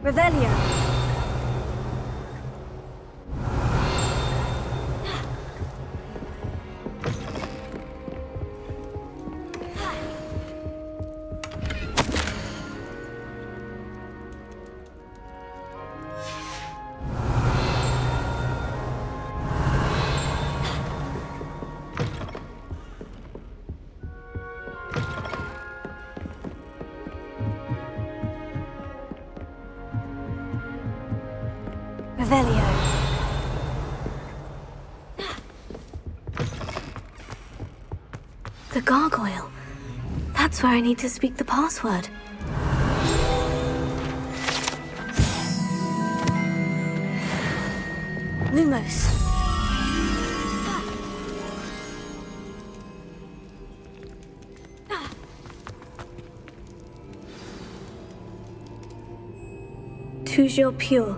Revelio. Revelio. The gargoyle. That's where I need to speak the password. Lumos. Toujours pure.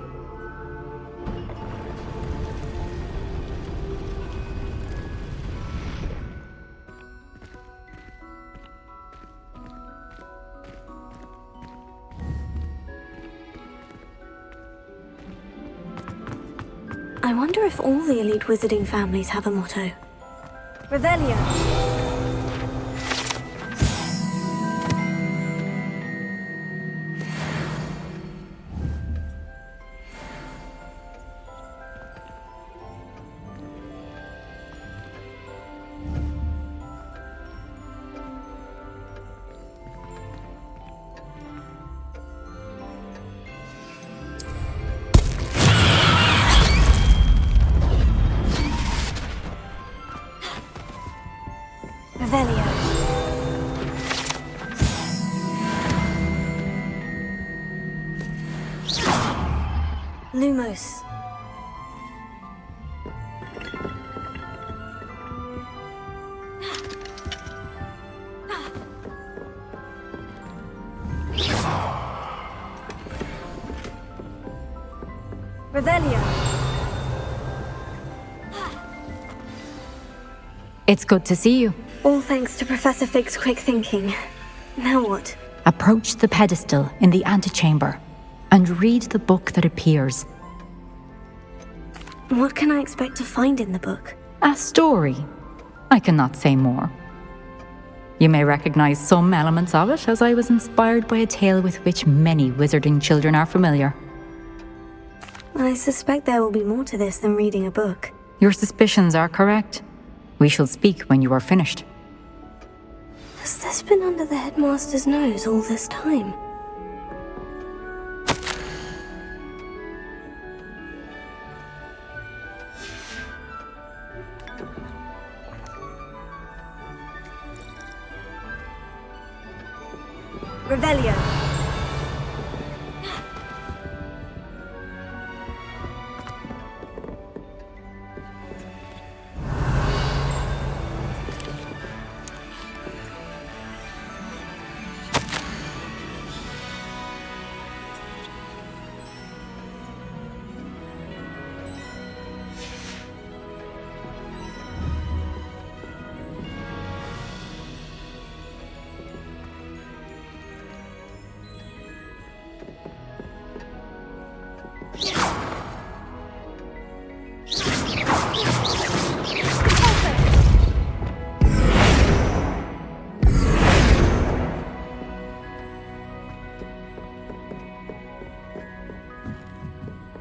I wonder if all the elite wizarding families have a motto. Revelio. Revelio. Lumos. Revelio. It's good to see you. All thanks to Professor Fig's quick thinking. Now what? Approach the pedestal in the antechamber and read the book that appears. What can I expect to find in the book? A story. I cannot say more. You may recognize some elements of it, as I was inspired by a tale with which many wizarding children are familiar. I suspect there will be more to this than reading a book. Your suspicions are correct. We shall speak when you are finished. Has this been under the headmaster's nose all this time? Revelio.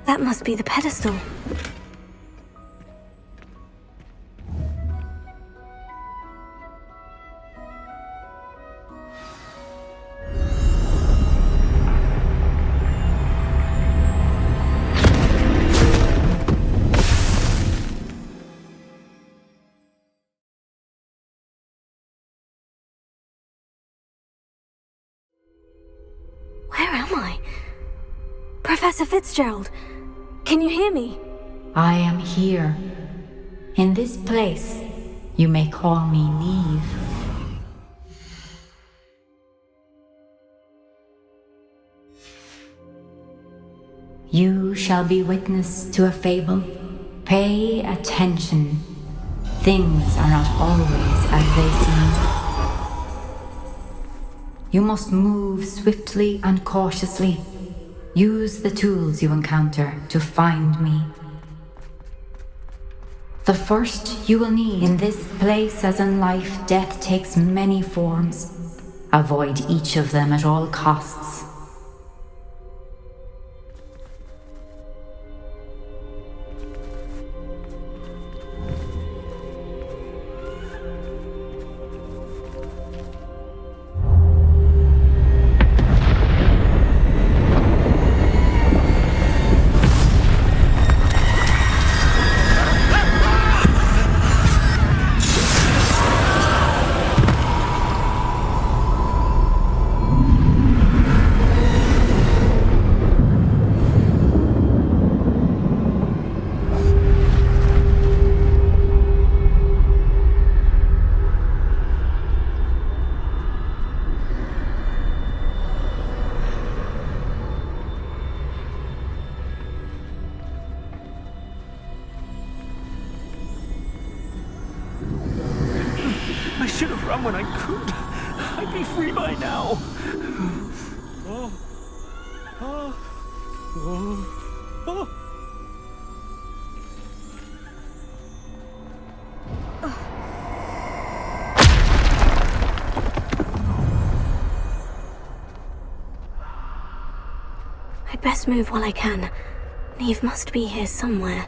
That must be the pedestal. Where am I? Professor Fitzgerald, can you hear me? I am here. In this place, you may call me Neve. You shall be witness to a fable. Pay attention. Things are not always as they seem. You must move swiftly and cautiously. Use the tools you encounter to find me. The first you will need in this place, as in life, death takes many forms. Avoid each of them at all costs. I should have run when I could. I'd be free by now. I'd best move while I can. Neve must be here somewhere.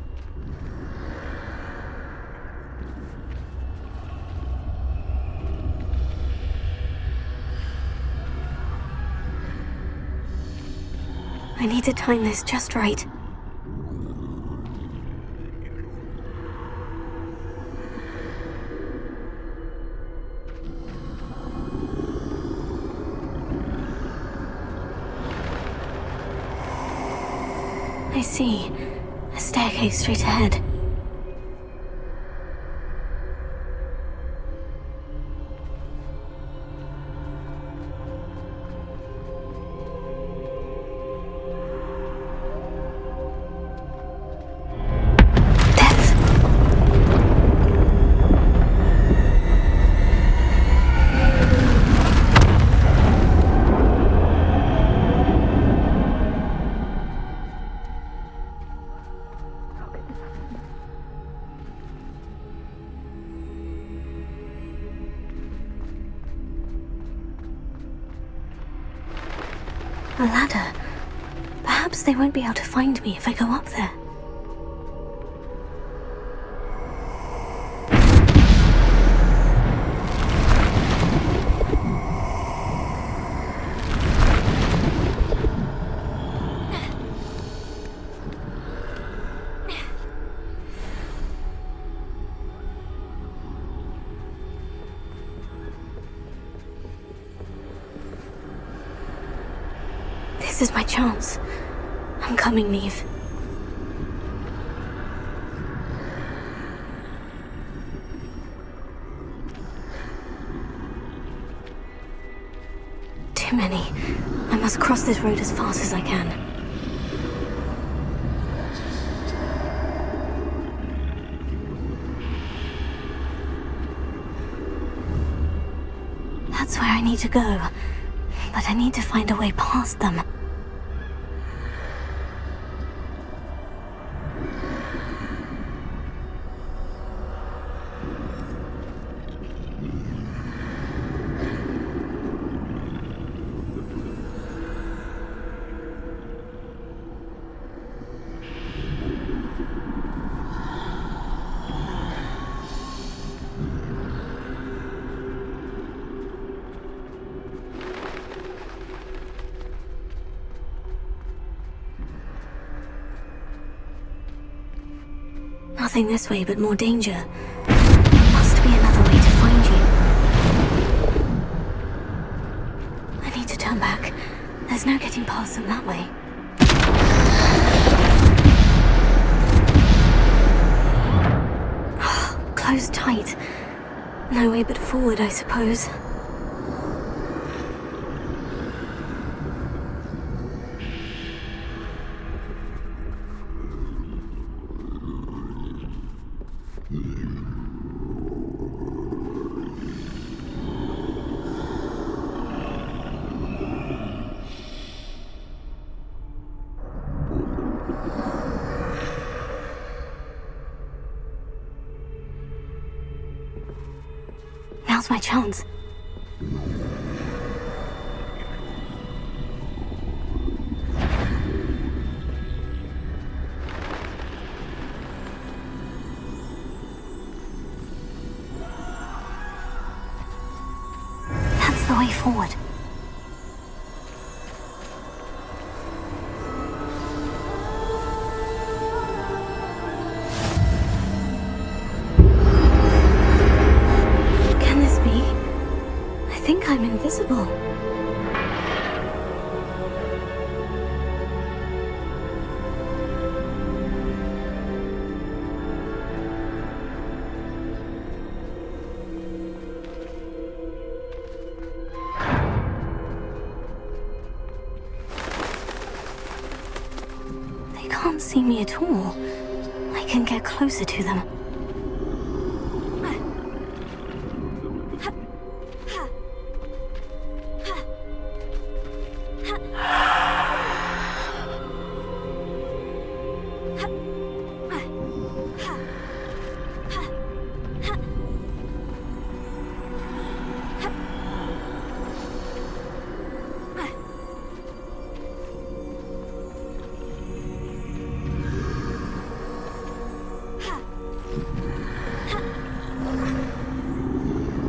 I need to time this just right. I see. A staircase straight ahead. A ladder. Perhaps they won't be able to find me if I go up there. This is my chance. I'm coming, Neve. Too many. I must cross this road as fast as I can. That's where I need to go. But I need to find a way past them. Nothing this way, but more danger. There must be another way to find you. I need to turn back. There's no getting past them that way. Closed tight. No way but forward, I suppose. Now's my chance. That's the way forward. Can this be? I think I'm invisible. They can't see me at all. I can get closer to them.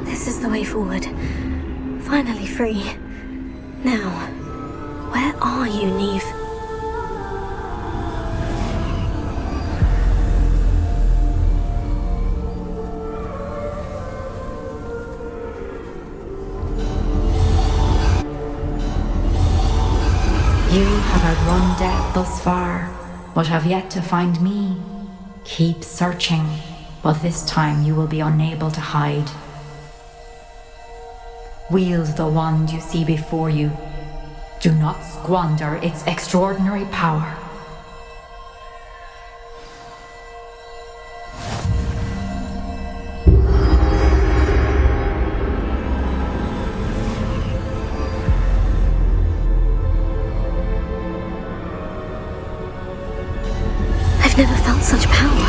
This is the way forward. Finally free. Now, where are you, Neve? You have outrun death thus far, but have yet to find me. Keep searching, but this time you will be unable to hide. Wield the wand you see before you. Do not squander its extraordinary power. I've never felt such power.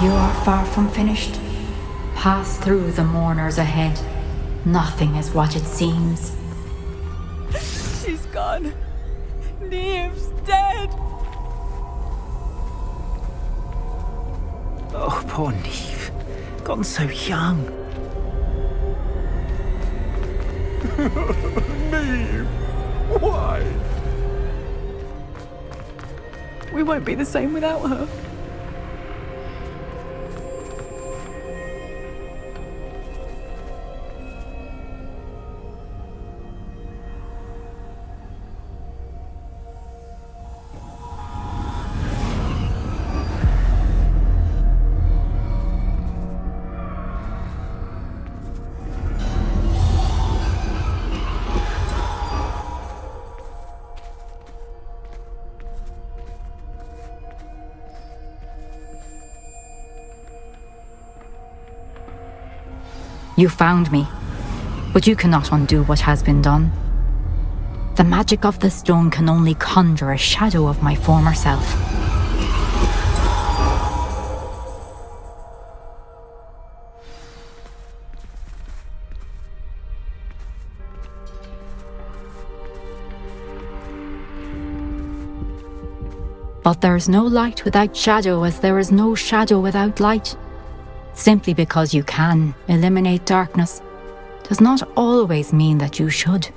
You are far from finished. Pass through the mourners ahead. Nothing is what it seems. She's gone. Neve's dead. Oh, poor Neve. Gone so young. Neve! Why? We won't be the same without her. You found me, but you cannot undo what has been done. The magic of the stone can only conjure a shadow of my former self. But there is no light without shadow, as there is no shadow without light. Simply because you can eliminate darkness does not always mean that you should.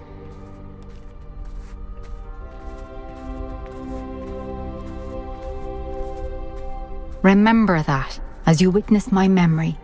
Remember that as you witness my memory.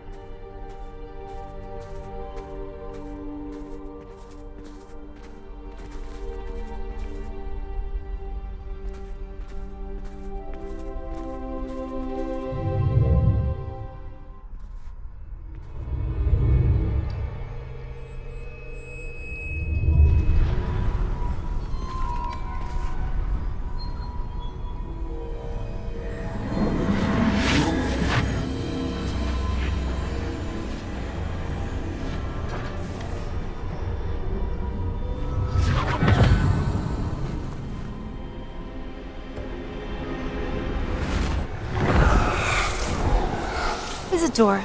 Isadora,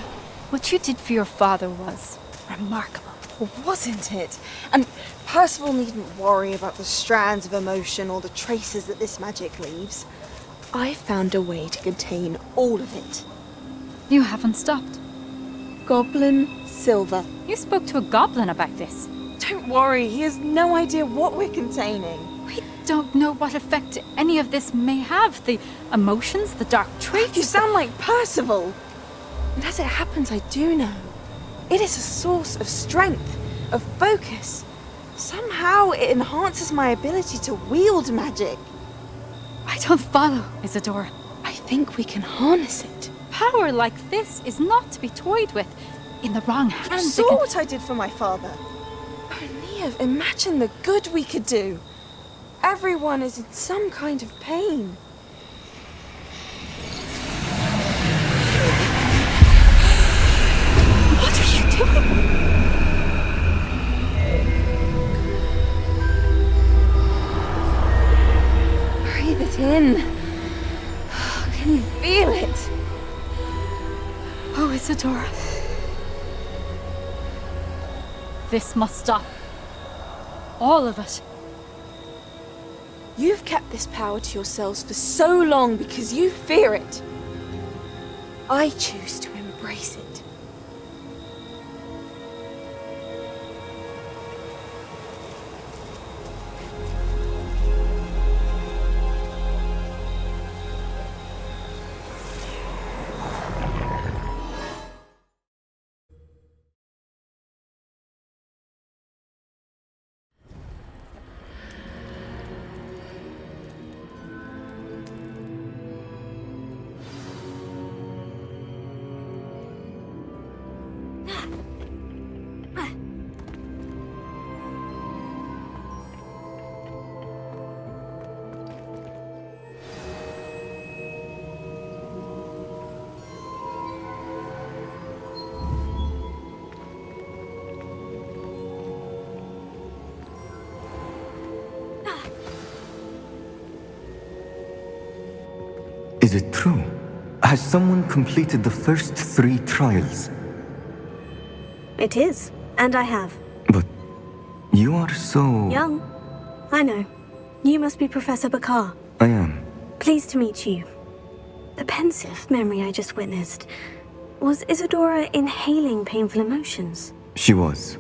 what you did for your father was remarkable, wasn't it? And Percival needn't worry about the strands of emotion or the traces that this magic leaves. I found a way to contain all of it. You haven't stopped. Goblin Silver. You spoke to a goblin about this. Don't worry, he has no idea what we're containing. We don't know what effect any of this may have. The emotions, the dark traits. You sound like Percival. And as it happens, I do know. It is a source of strength, of focus. Somehow it enhances my ability to wield magic. I don't follow, Isadora. I think we can harness it. Power like this is not to be toyed with. In the wrong hands. You saw what I did for my father. Oh, Neve, imagine the good we could do. Everyone is in some kind of pain. What are you doing? Breathe it in. Can you feel it? Oh, Isadora. This must stop. All of it. You've kept this power to yourselves for so long because you fear it. I choose to embrace it. Is it true? Has someone completed the first 3 trials? It is, and I have. But you are so... Young. I know. You must be Professor Bakar. I am. Pleased to meet you. The pensive memory I just witnessed. Was Isadora inhaling painful emotions? She was.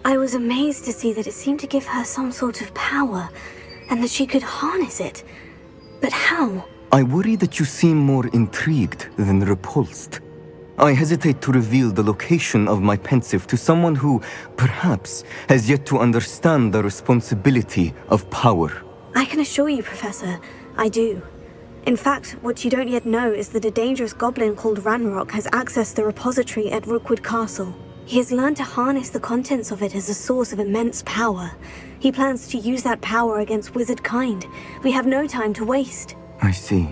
I was amazed to see that it seemed to give her some sort of power, and that she could harness it. But how? I worry that you seem more intrigued than repulsed. I hesitate to reveal the location of my pensive to someone who, perhaps, has yet to understand the responsibility of power. I can assure you, Professor, I do. In fact, what you don't yet know is that a dangerous goblin called Ranrock has accessed the repository at Rookwood Castle. He has learned to harness the contents of it as a source of immense power. He plans to use that power against wizard kind. We have no time to waste. I see.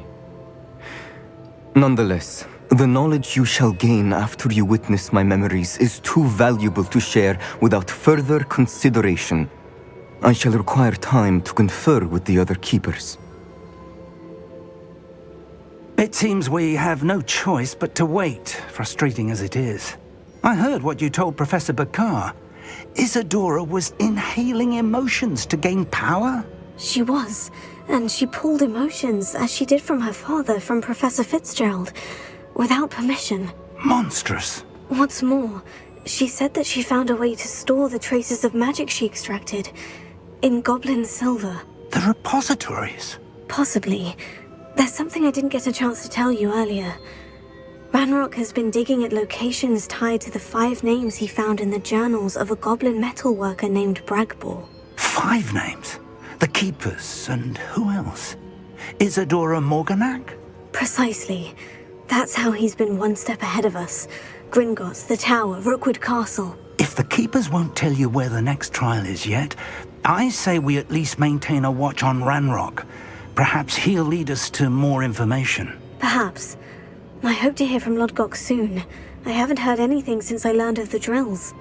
Nonetheless, the knowledge you shall gain after you witness my memories is too valuable to share without further consideration. I shall require time to confer with the other keepers. It seems we have no choice but to wait, frustrating as it is. I heard what you told Professor Bakar. Isadora was inhaling emotions to gain power? She was, and she pulled emotions, as she did from her father, from Professor Fitzgerald, without permission. Monstrous. What's more, she said that she found a way to store the traces of magic she extracted in goblin silver. The repositories? Possibly. There's something I didn't get a chance to tell you earlier. Ranrock has been digging at locations tied to the 5 names he found in the journals of a goblin metalworker named Bragbor. 5 names? The Keepers, and who else? Isadora Morganac? Precisely. That's how he's been one step ahead of us. Gringotts, the Tower, Rookwood Castle. If the Keepers won't tell you where the next trial is yet, I say we at least maintain a watch on Ranrock. Perhaps he'll lead us to more information. Perhaps. I hope to hear from Lodgok soon. I haven't heard anything since I learned of the drills.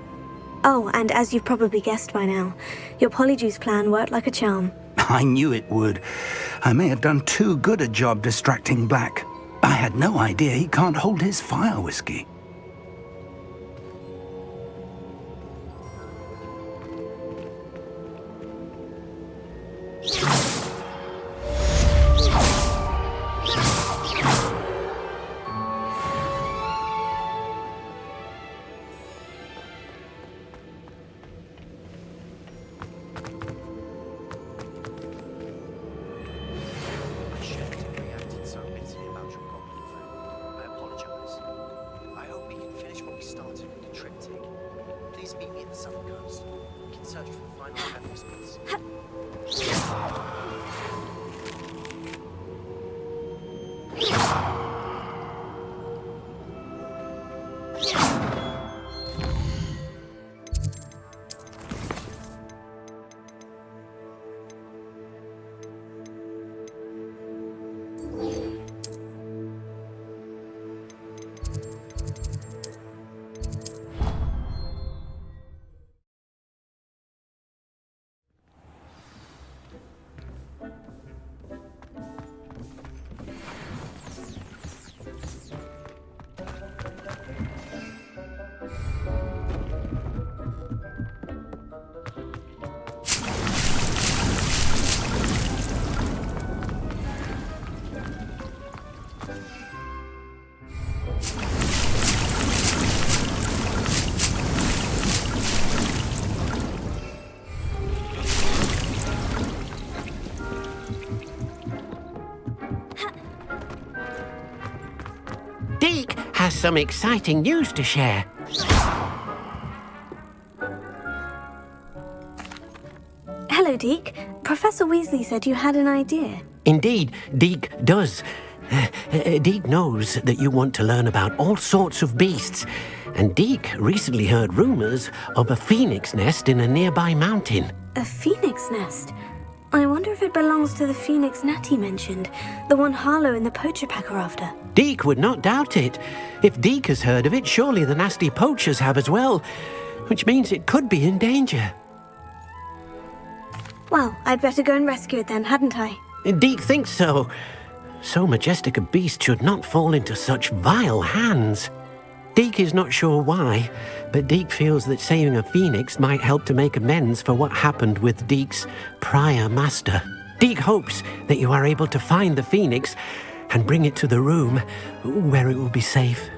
Oh, and as you've probably guessed by now, your Polyjuice plan worked like a charm. I knew it would. I may have done too good a job distracting Black. I had no idea he can't hold his fire whiskey. Has some exciting news to share. Hello, Deke. Professor Weasley said you had an idea. Indeed, Deke does. Deke knows that you want to learn about all sorts of beasts, and Deke recently heard rumors of a phoenix nest in a nearby mountain. A phoenix nest? I wonder if it belongs to the phoenix Natty mentioned, the one Harlow and the poacher pack are after. Deke would not doubt it. If Deke has heard of it, surely the nasty poachers have as well, which means it could be in danger. Well, I'd better go and rescue it then, hadn't I? Deke thinks so. So majestic a beast should not fall into such vile hands. Deke is not sure why, but Deke feels that saving a phoenix might help to make amends for what happened with Deke's prior master. Deke hopes that you are able to find the phoenix and bring it to the room where it will be safe.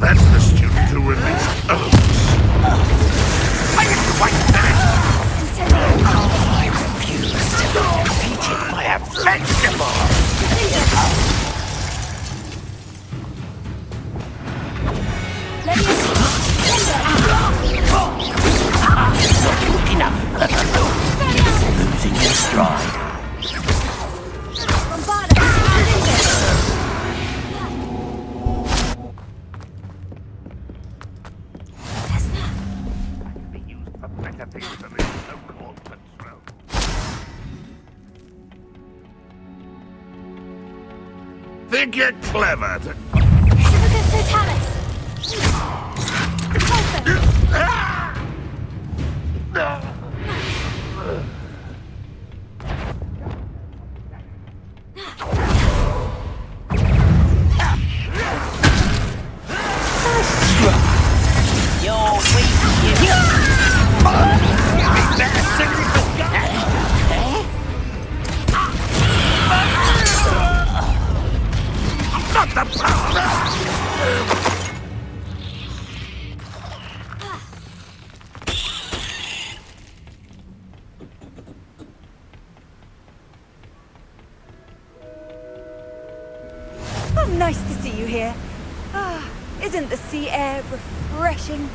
That's the student who released Oaks. I didn't quite finish. I refuse to be defeated by a vegetable. Enough. Losing your stride. Think you're clever to... Oh, nice to see you here. Isn't the sea air refreshing?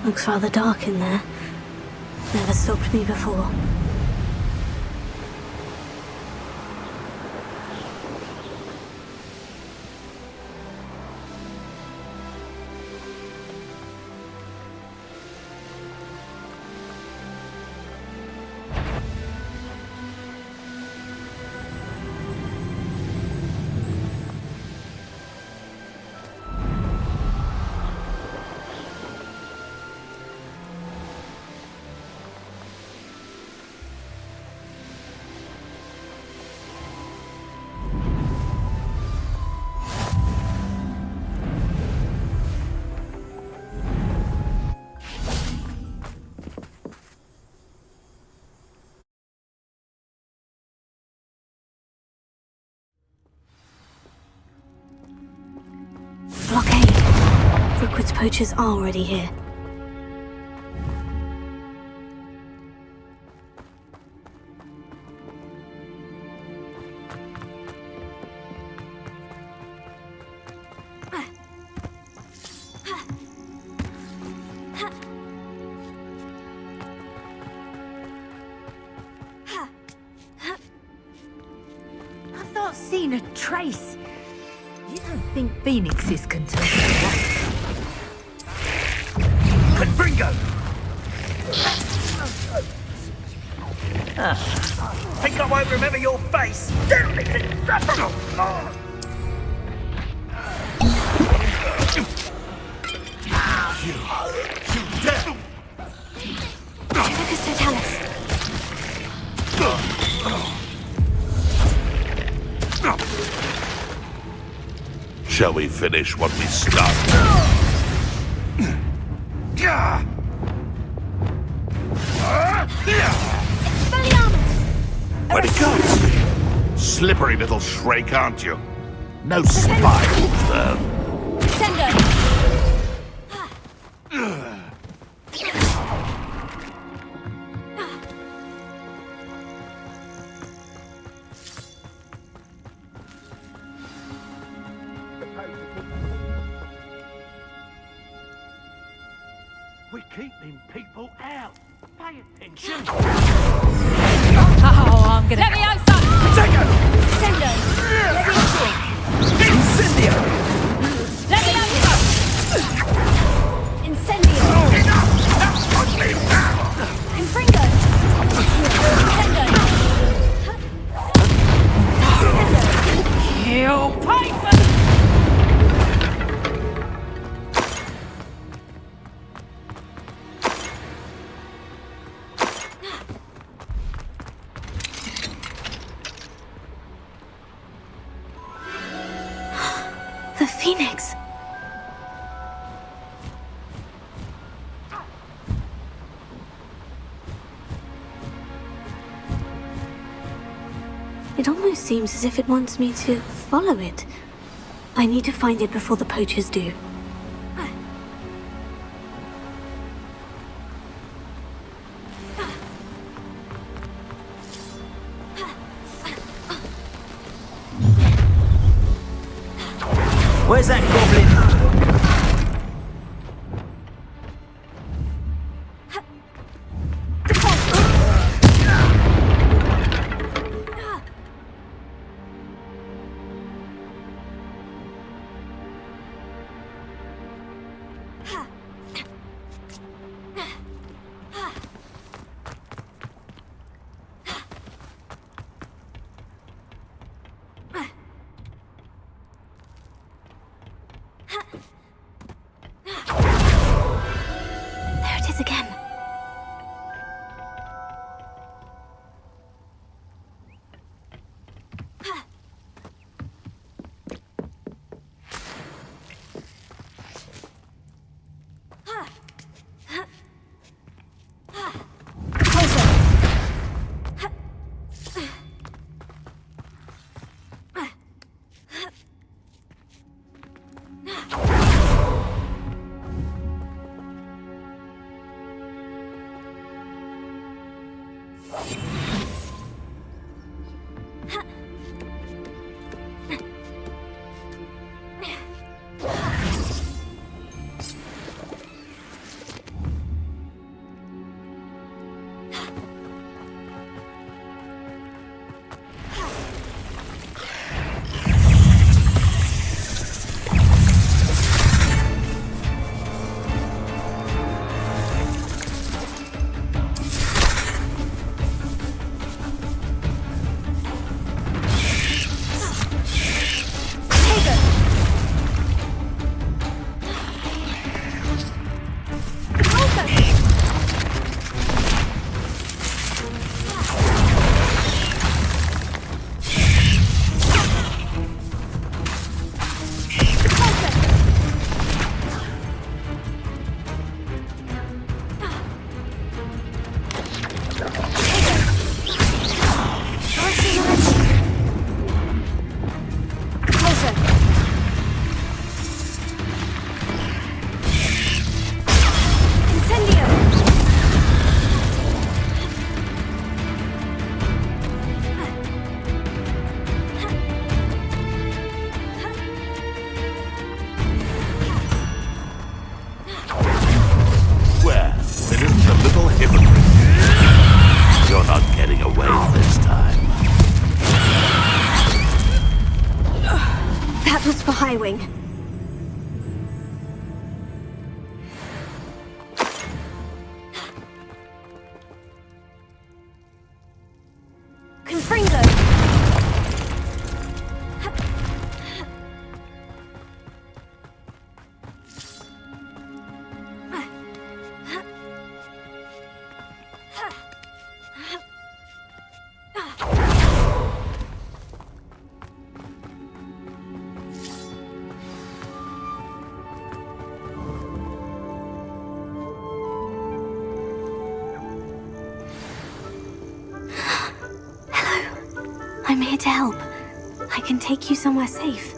Looks rather dark in there. Never stopped me before. poachers are already here. I've not seen a trace. You don't think phoenixes can turn away? Confringo! Think I won't remember your face? Damn, it's insufferable! You dare! Tevicus Totalis. Shall we finish what we started? Where'd it go? Slippery little shrike, aren't you? No spines, though. We're keeping people out. Pay attention. Oh, I'm gonna. Leviosa! Take it! Sendo! Incendio! Leviosa! Incendio. Enough! That's on me now! Confringo. Incendio. Kill Piper! The Phoenix. It almost seems as if it wants me to follow it. I need to find it before the poachers do. Where's that goblin? There it is again. High Wing. Confringo! I'm here to help. I can take you somewhere safe.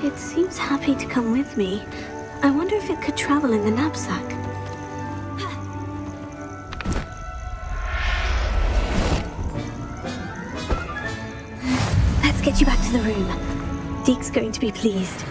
It seems happy to come with me. I wonder if it could travel in the knapsack. Let's get you back to the room. Deke's going to be pleased.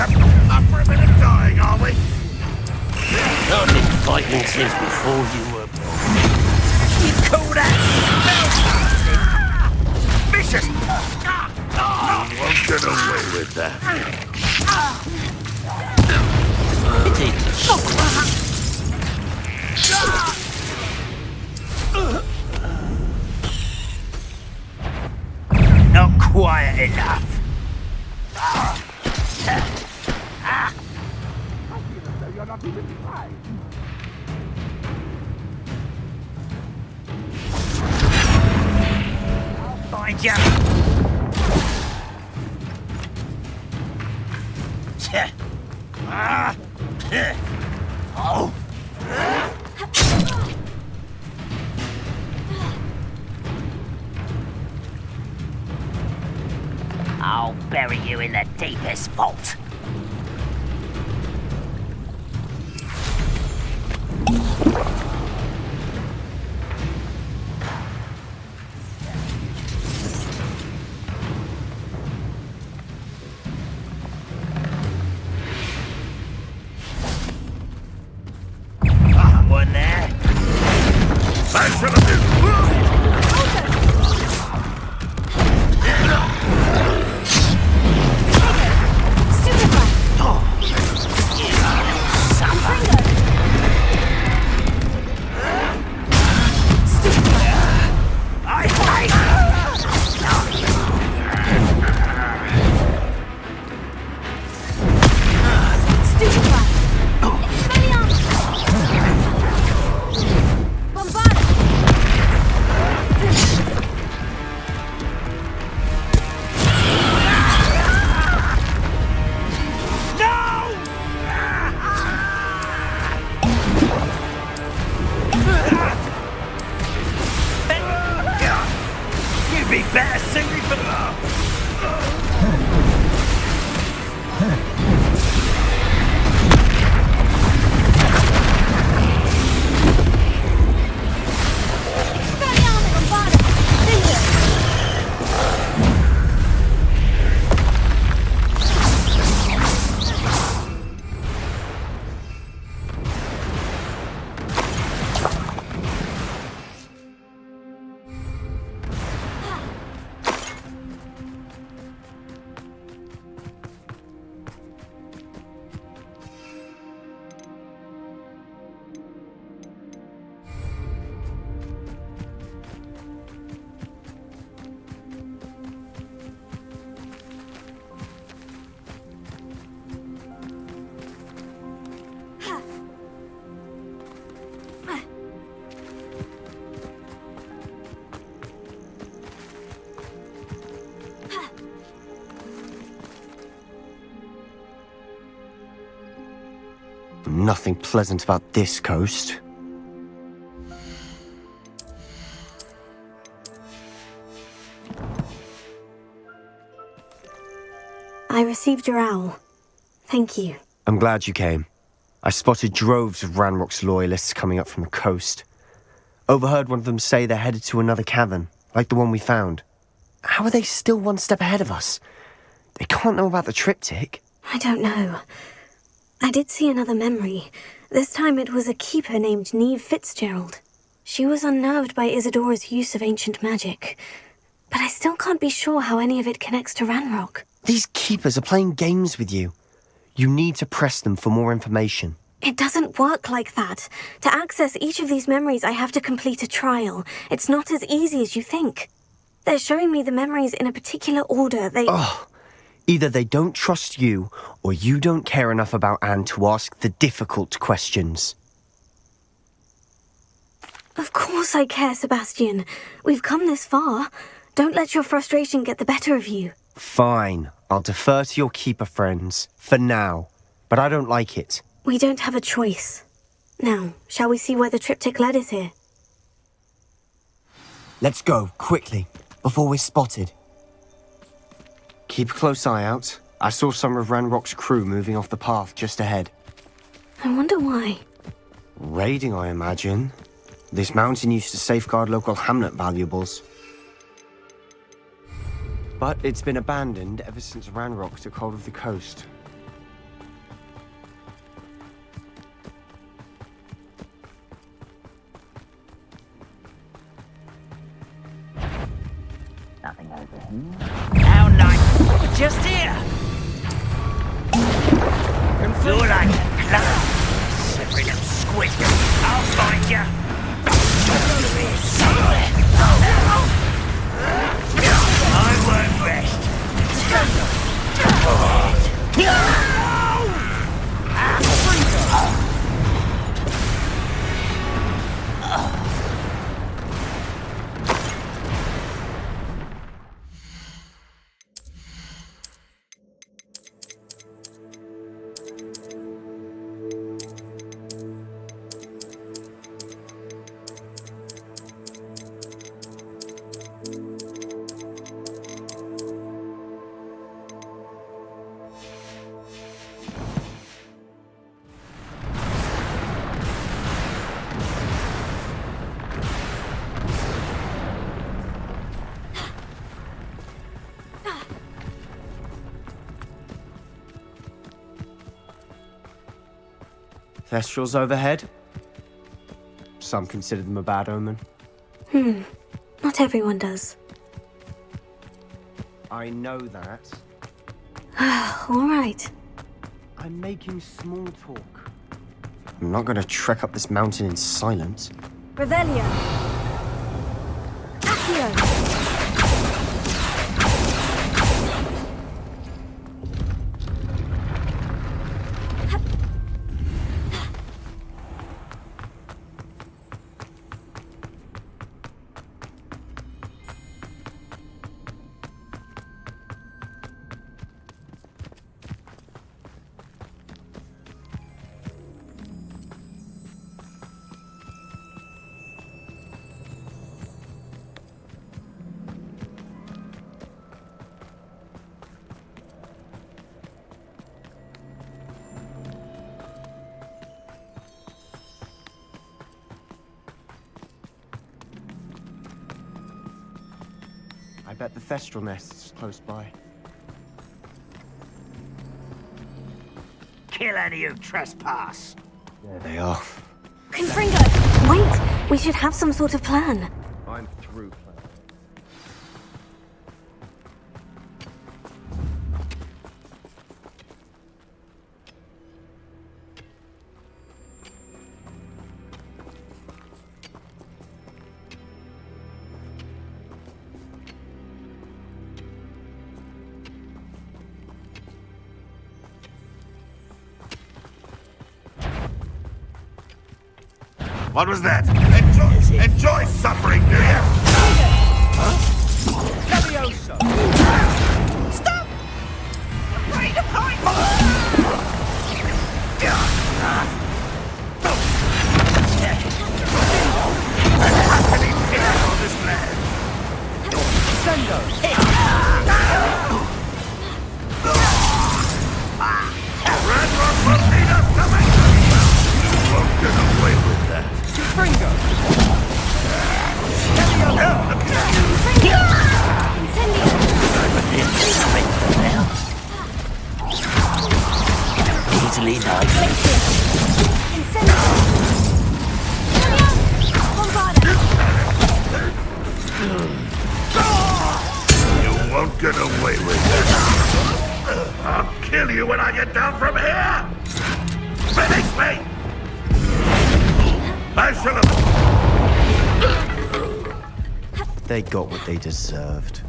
Up for a bit of dying, are we? I've been fighting since before you were born. You call that spellcasting? Vicious! You won't get away with that. Not quiet enough. Find you. Oh. I'll bury you in the deepest vault. One there. Thanks for the be better suited for Nothing pleasant about this coast. I received your owl. Thank you. I'm glad you came. I spotted droves of Ranrock's loyalists coming up from the coast. Overheard one of them say they're headed to another cavern, like the one we found. How are they still one step ahead of us? They can't know about the triptych. I don't know. I did see another memory. This time it was a keeper named Neve Fitzgerald. She was unnerved by Isadora's use of ancient magic. But I still can't be sure how any of it connects to Ranrock. These keepers are playing games with you. You need to press them for more information. It doesn't work like that. To access each of these memories, I have to complete a trial. It's not as easy as you think. They're showing me the memories in a particular order. Either they don't trust you, or you don't care enough about Anne to ask the difficult questions. Of course I care, Sebastian. We've come this far. Don't let your frustration get the better of you. Fine. I'll defer to your keeper friends, for now. But I don't like it. We don't have a choice. Now, shall we see where the triptych led us here? Let's go, quickly, before we're spotted. Keep a close eye out. I saw some of Ranrock's crew moving off the path just ahead. I wonder why. Raiding, I imagine. This mountain used to safeguard local hamlet valuables. But it's been abandoned ever since Ranrock took hold of the coast. Nothing over here. How nice! Just here! You're like a clown, slippery little squid. I'll find you. You're here somewhere. I work best. Thestrals overhead. Some consider them a bad omen. Not everyone does. I know that. All right. I'm making small talk. I'm not gonna trek up this mountain in silence. Revelio. Accio. I bet the Thestral nest's close by. Kill any who trespass. There they are. Confringo! Wait! We should have some sort of plan. I'm through. What was that? Enjoy suffering, do you? Levioso! Stop! I'm ready to fight! There's happening here on this land. Sendo! Ranrock will need us to make them. You won't get away with that. Confringo! Easily done. You won't get away with that. I'll kill you when I get down from here. Finish me! I shall have... They got what they deserved.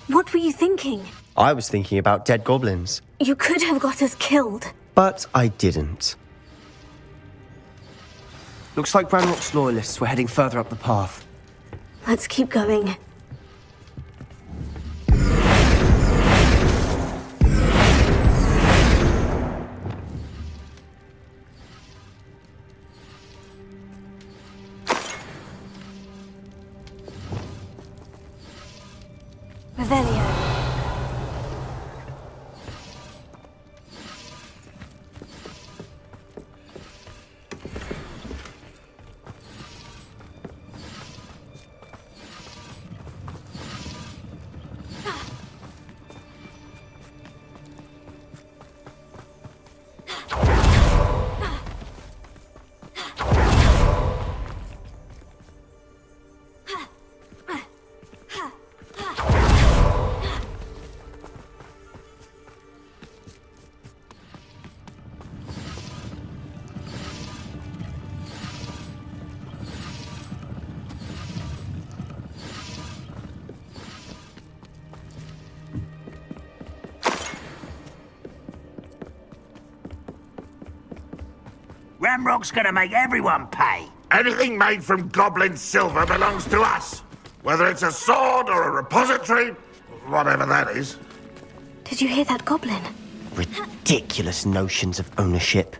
What were you thinking? I was thinking about dead goblins, You could have got us killed. but I didn't. Looks like Ranrock's loyalists were heading further up the path. Let's keep going. Revelio. Ramrock's gonna make everyone pay. Anything made from goblin silver belongs to us. Whether it's a sword or a repository, whatever that is. Did you hear that goblin? Ridiculous notions of ownership.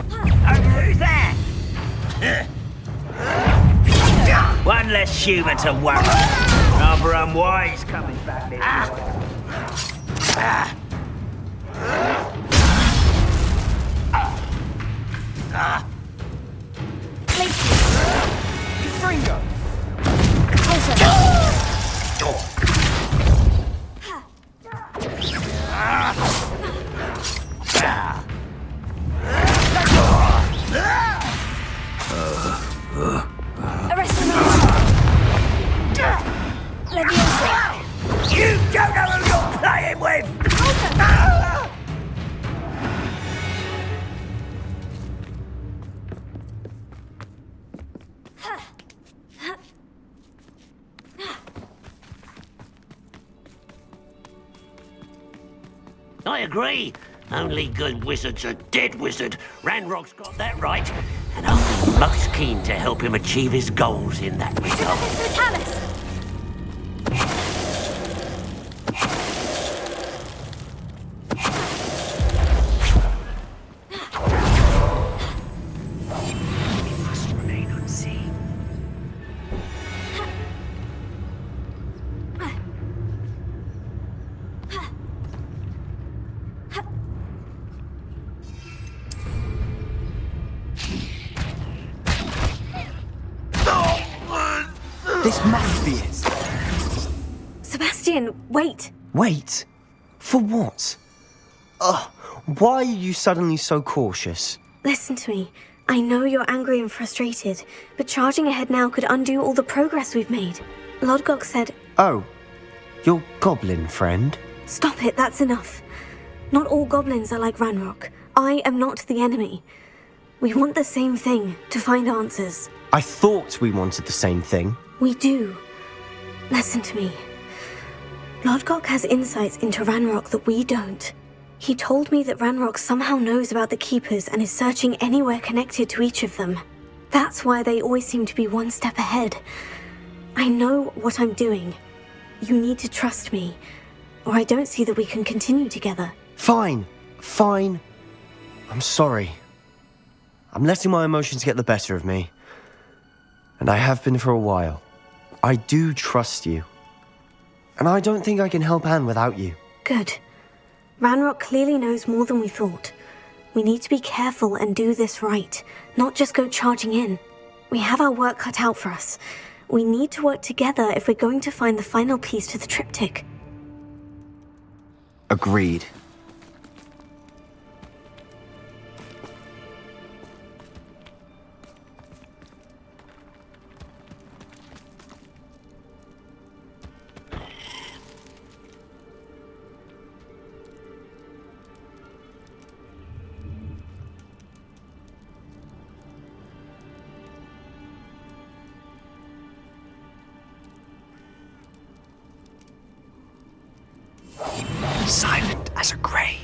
Who's that? One less human to worry. Rather unwise coming back this way. Fringo! Arrest him! Leviosa! You don't know who you're playing with! I agree. Only good wizard's a dead wizard. Ranrock's got that right. And I'll be most keen to help him achieve his goals in that regard. Vitalis! We must remain unseen. This must be it. Sebastian, wait! Wait. For what? Ugh. Why are you suddenly so cautious? Listen to me. I know you're angry and frustrated, but charging ahead now could undo all the progress we've made. Lodgok said... Oh. Your goblin friend? Stop it, that's enough. Not all goblins are like Ranrock. I am not the enemy. We want the same thing, to find answers. I thought we wanted the same thing. We do. Listen to me. Lodgok has insights into Ranrock that we don't. He told me that Ranrock somehow knows about the Keepers and is searching anywhere connected to each of them. That's why they always seem to be one step ahead. I know what I'm doing. You need to trust me, or I don't see that we can continue together. Fine. Fine. I'm sorry. I'm letting my emotions get the better of me. And I have been for a while. I do trust you. And I don't think I can help Anne without you. Good. Ranrock clearly knows more than we thought. We need to be careful and do this right, not just go charging in. We have our work cut out for us. We need to work together if we're going to find the final piece to the triptych. Agreed. Silent as a grave.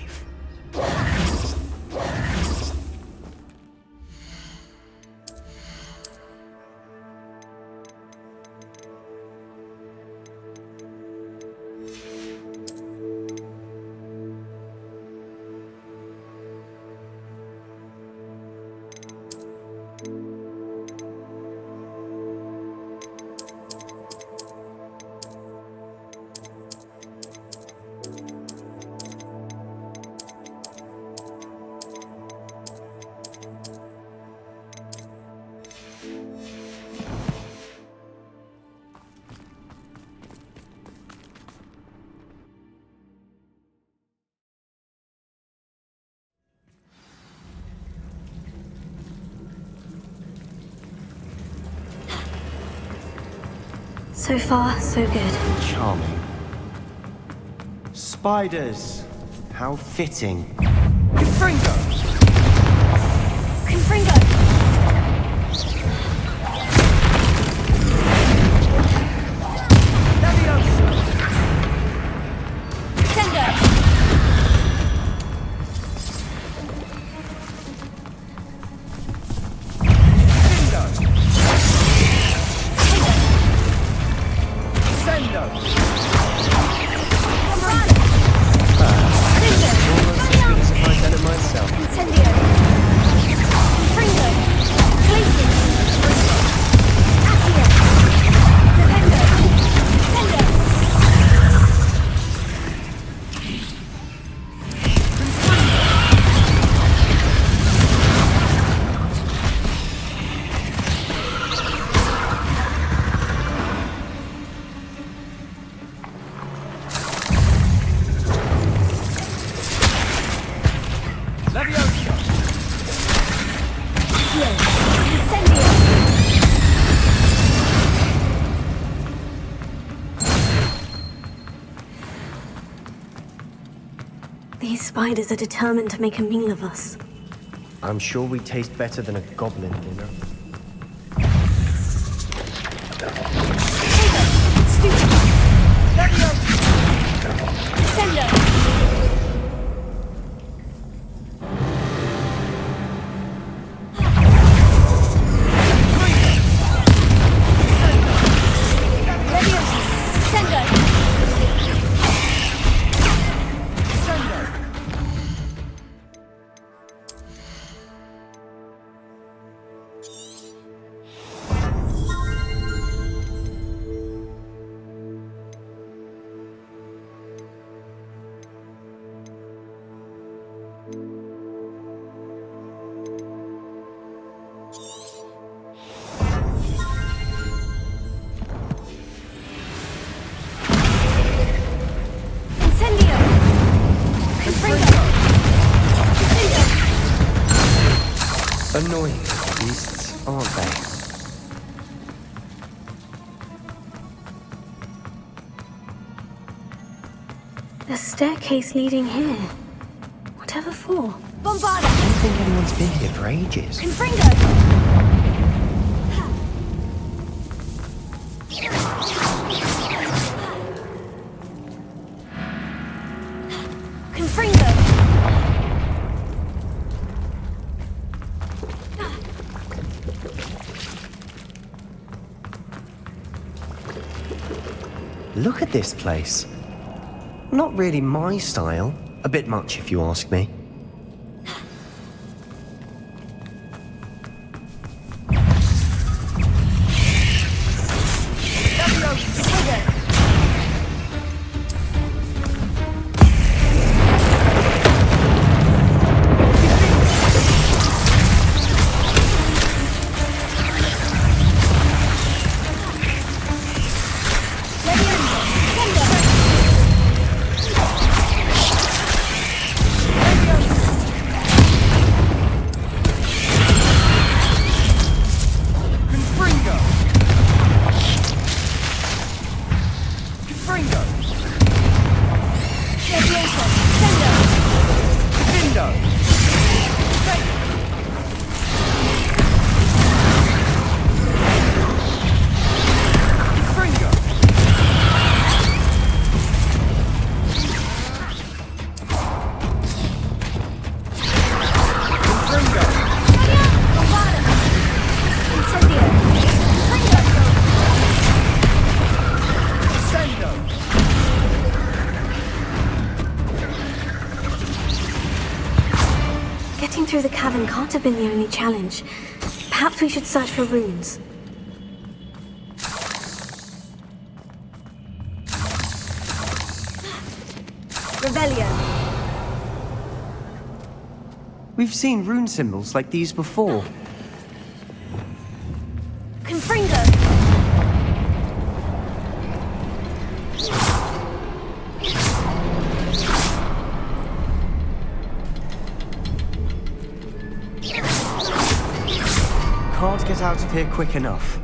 So far, so good. Charming. Spiders. How fitting. Fringo! Confringo! Leviosa! Almost as good as if I'd done it myself. Incendio. Fringo. Glacius. Accio. Defendo. Incendio. These spiders are determined to make a meal of us. I'm sure we taste better than a goblin dinner. Annoying beasts, aren't they? The staircase leading here. Whatever for? I don't think anyone's been here for ages. Look at this place. Not really my style. A bit much, if you ask me. Getting through the cavern can't have been the only challenge. Perhaps we should search for runes. Revelio. We've seen rune symbols like these before. Confringo. Can't get out of here quick enough.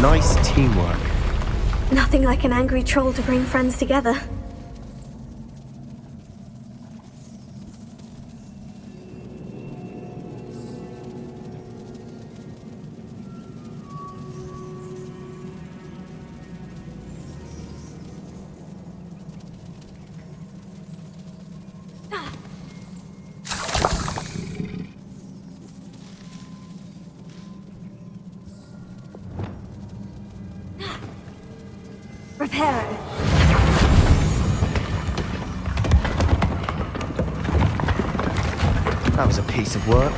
Nice teamwork. Nothing like an angry troll to bring friends together. Reparo. That was a piece of work.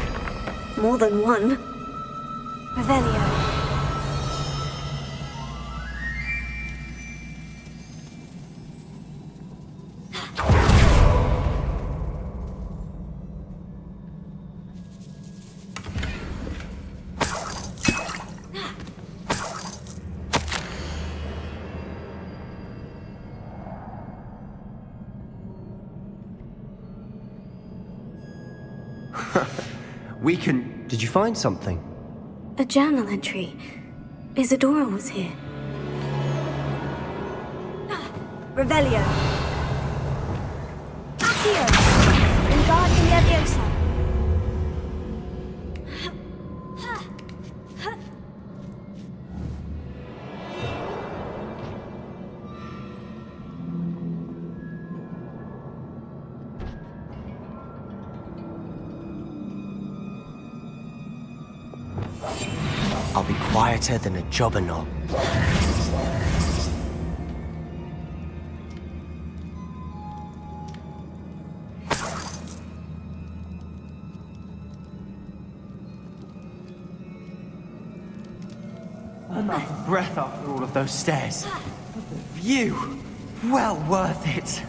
More than one. Revelio. We can... Did you find something? A journal entry. Isadora was here. Revelio. Accio. Wingardium Leviosa. I'll be quieter than a jobberknoll. I'm out of breath after all of those stairs. But the view, well worth it.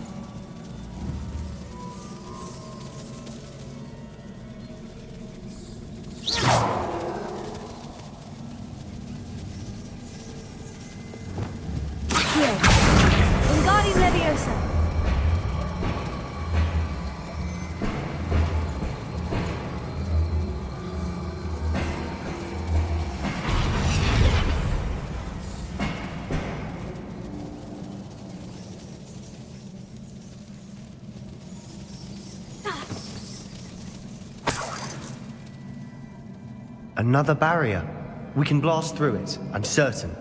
Wingardium Leviosa. Another barrier. We can blast through it, I'm certain.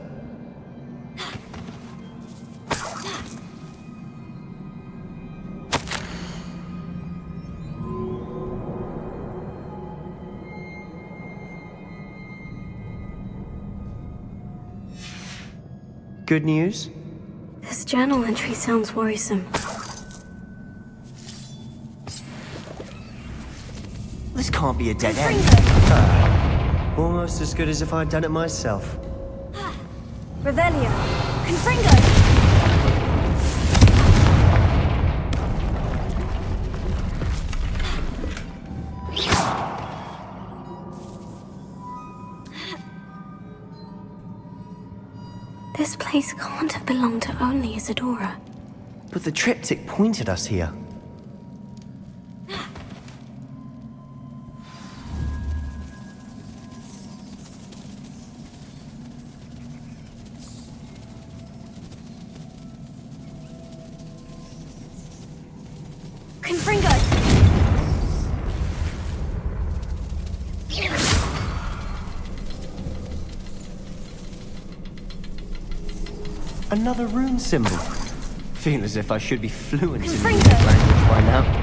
Good news? This journal entry sounds worrisome. This can't be a dead end. Almost as good as if I'd done it myself. Revelio. Confringo. This place can't have belonged to only Isadora. But the triptych pointed us here. Confringo. Another rune symbol. Feel as if I should be fluent in music language by now.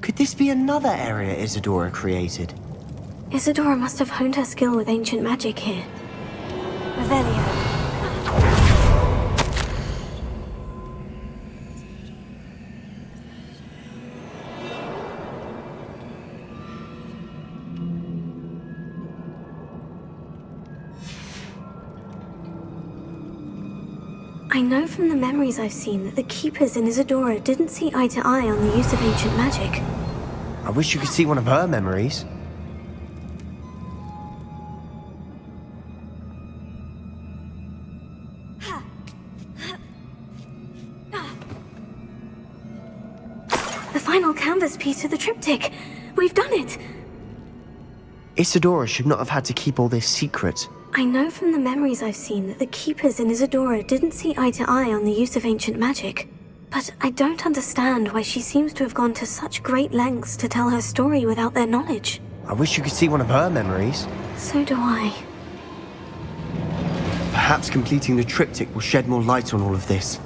Could this be another area Isadora created? Isadora must have honed her skill with ancient magic here. Revelio. I know from the memories I've seen that the Keepers in Isadora didn't see eye to eye on the use of ancient magic. I wish you could see one of her memories. The final canvas piece of the triptych. We've done it! Isadora should not have had to keep all this secret. I know from the memories I've seen that the Keepers in Isadora didn't see eye to eye on the use of ancient magic. But I don't understand why she seems to have gone to such great lengths to tell her story without their knowledge. I wish you could see one of her memories. So do I. Perhaps completing the triptych will shed more light on all of this.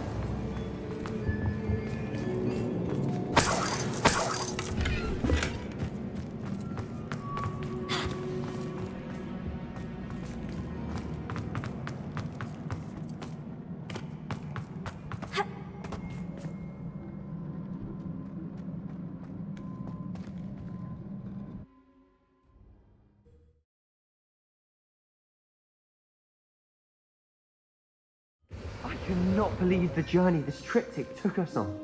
I cannot believe the journey this triptych took us on.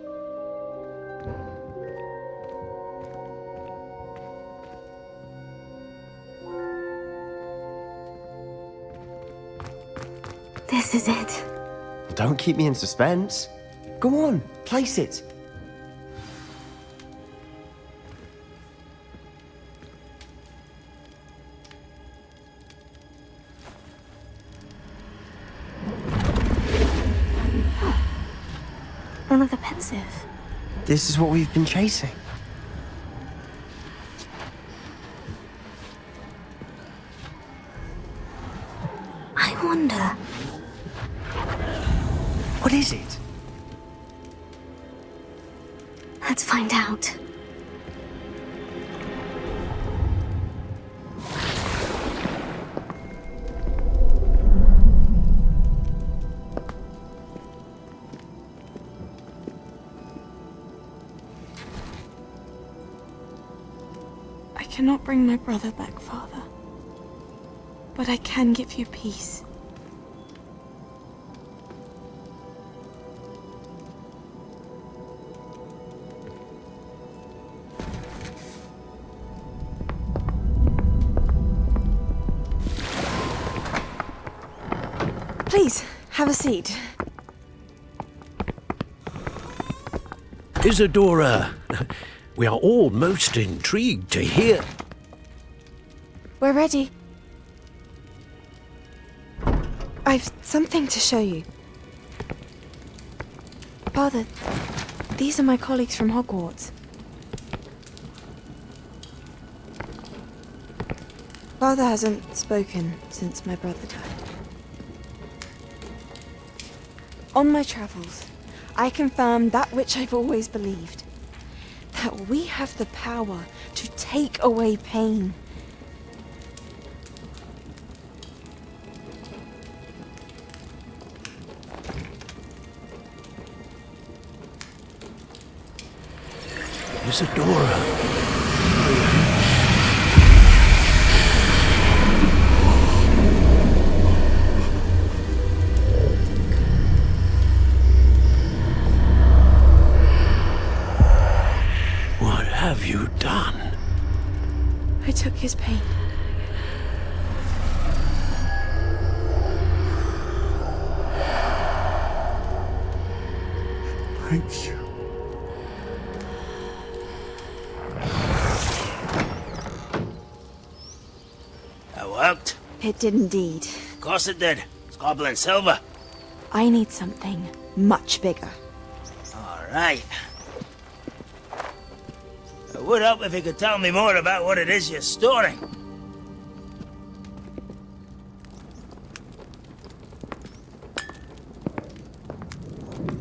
This is it. Don't keep me in suspense. Go on, place it. One of the pensive. This is what we've been chasing. I wonder. What is it? Let's find out. I cannot bring my brother back, Father. But I can give you peace. Please, have a seat. Isadora, we are all most intrigued to hear. We're ready. I've something to show you. Father, these are my colleagues from Hogwarts. Father hasn't spoken since my brother died. On my travels, I confirmed that which I've always believed. That we have the power to take away pain. Isadora. What have you done? I took his pain. Thank you. That worked. It did indeed. Of course it did. It's goblin silver. I need something much bigger. All right. It would help if you could tell me more about what it is you're storing.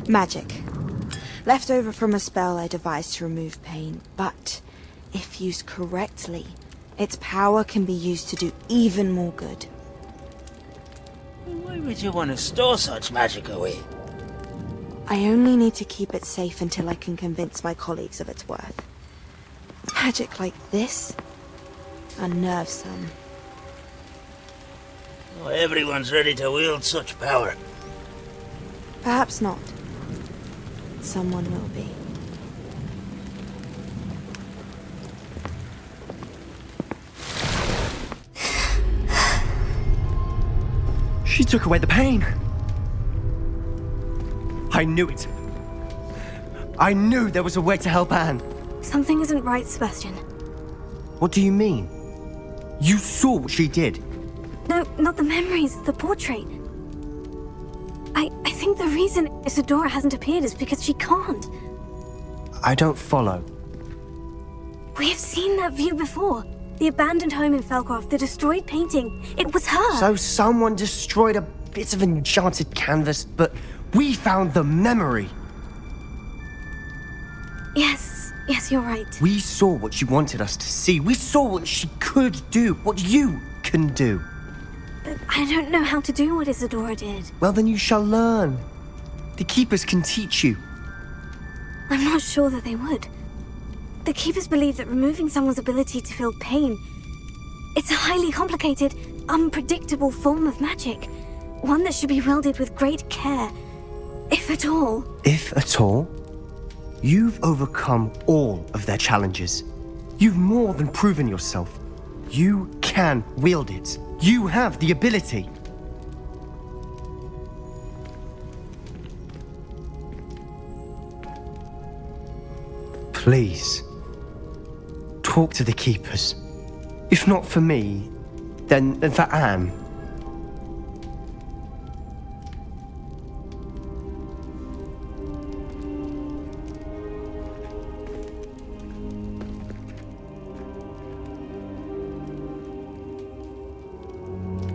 Magic. Left over from a spell I devised to remove pain, but if used correctly, its power can be used to do even more good. Why would you want to store such magic away? I only need to keep it safe until I can convince my colleagues of its worth. Magic like this unnerves some. Not everyone's ready to wield such power. Perhaps not. Someone will be. She took away the pain. I knew it. I knew there was a way to help Anne. Something isn't right, Sebastian. What do you mean? You saw what she did. No, not the memories, the portrait. I think the reason Isadora hasn't appeared is because she can't. I don't follow. We have seen that view before. The abandoned home in Felcroft, the destroyed painting. It was her. So someone destroyed a bit of enchanted canvas, but we found the memory. Yes, you're right. We saw what she wanted us to see. We saw what she could do, what you can do. But I don't know how to do what Isadora did. Well, then you shall learn. The Keepers can teach you. I'm not sure that they would. The Keepers believe that removing someone's ability to feel pain, it's a highly complicated, unpredictable form of magic. One that should be wielded with great care, if at all. If at all? You've overcome all of their challenges. You've more than proven yourself. You can wield it. You have the ability. Please, talk to the Keepers. If not for me, then for Anne.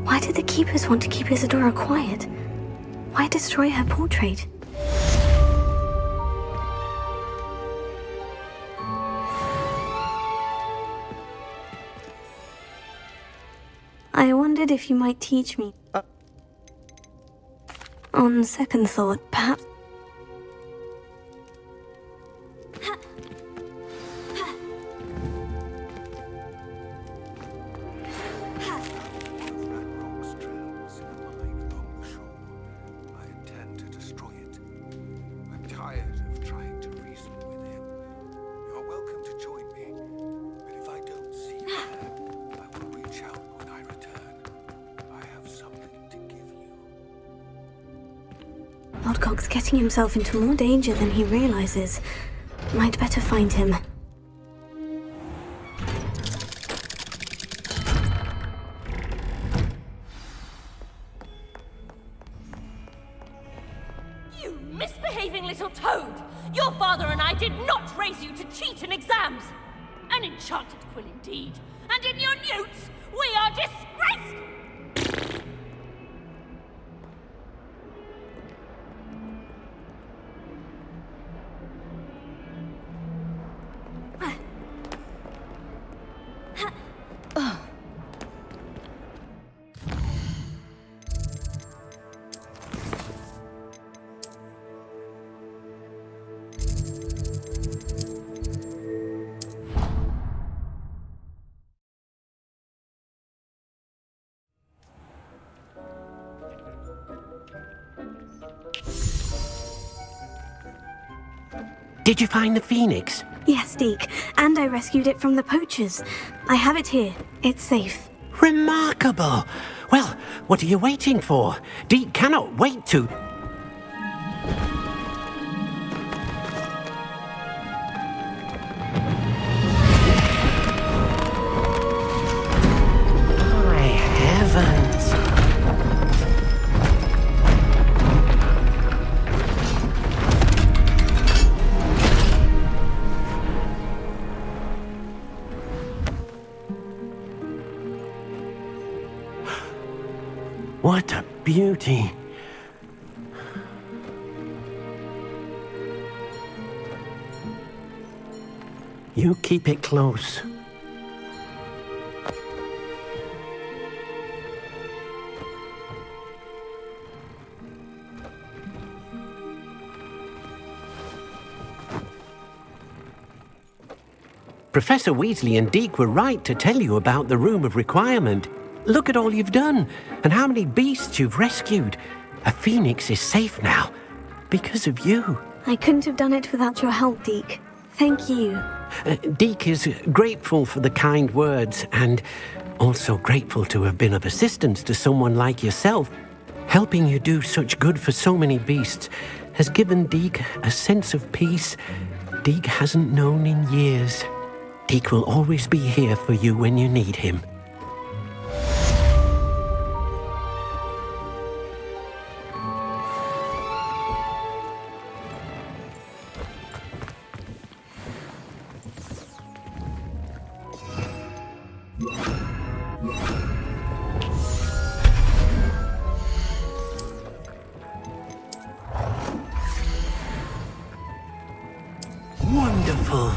Why did the Keepers want to keep Isadora quiet? Why destroy her portrait? I wondered if you might teach me. On second thought, perhaps... Lodgok's getting himself into more danger than he realizes. Might better find him. You misbehaving little toad! Your father and I did not raise you to cheat in exams! An enchanted quill indeed! And in your newts, we are disgraced! Did you find the phoenix? Yes, Deke. And I rescued it from the poachers. I have it here. It's safe. Remarkable! Well, what are you waiting for? Deke cannot wait to... I What a beauty. You keep it close. Professor Weasley and Deke were right to tell you about the Room of Requirement. Look at all you've done, and how many beasts you've rescued. A phoenix is safe now, because of you. I couldn't have done it without your help, Deke. Thank you. Deke is grateful for the kind words, and also grateful to have been of assistance to someone like yourself. Helping you do such good for so many beasts has given Deke a sense of peace Deke hasn't known in years. Deke will always be here for you when you need him. Wonderful.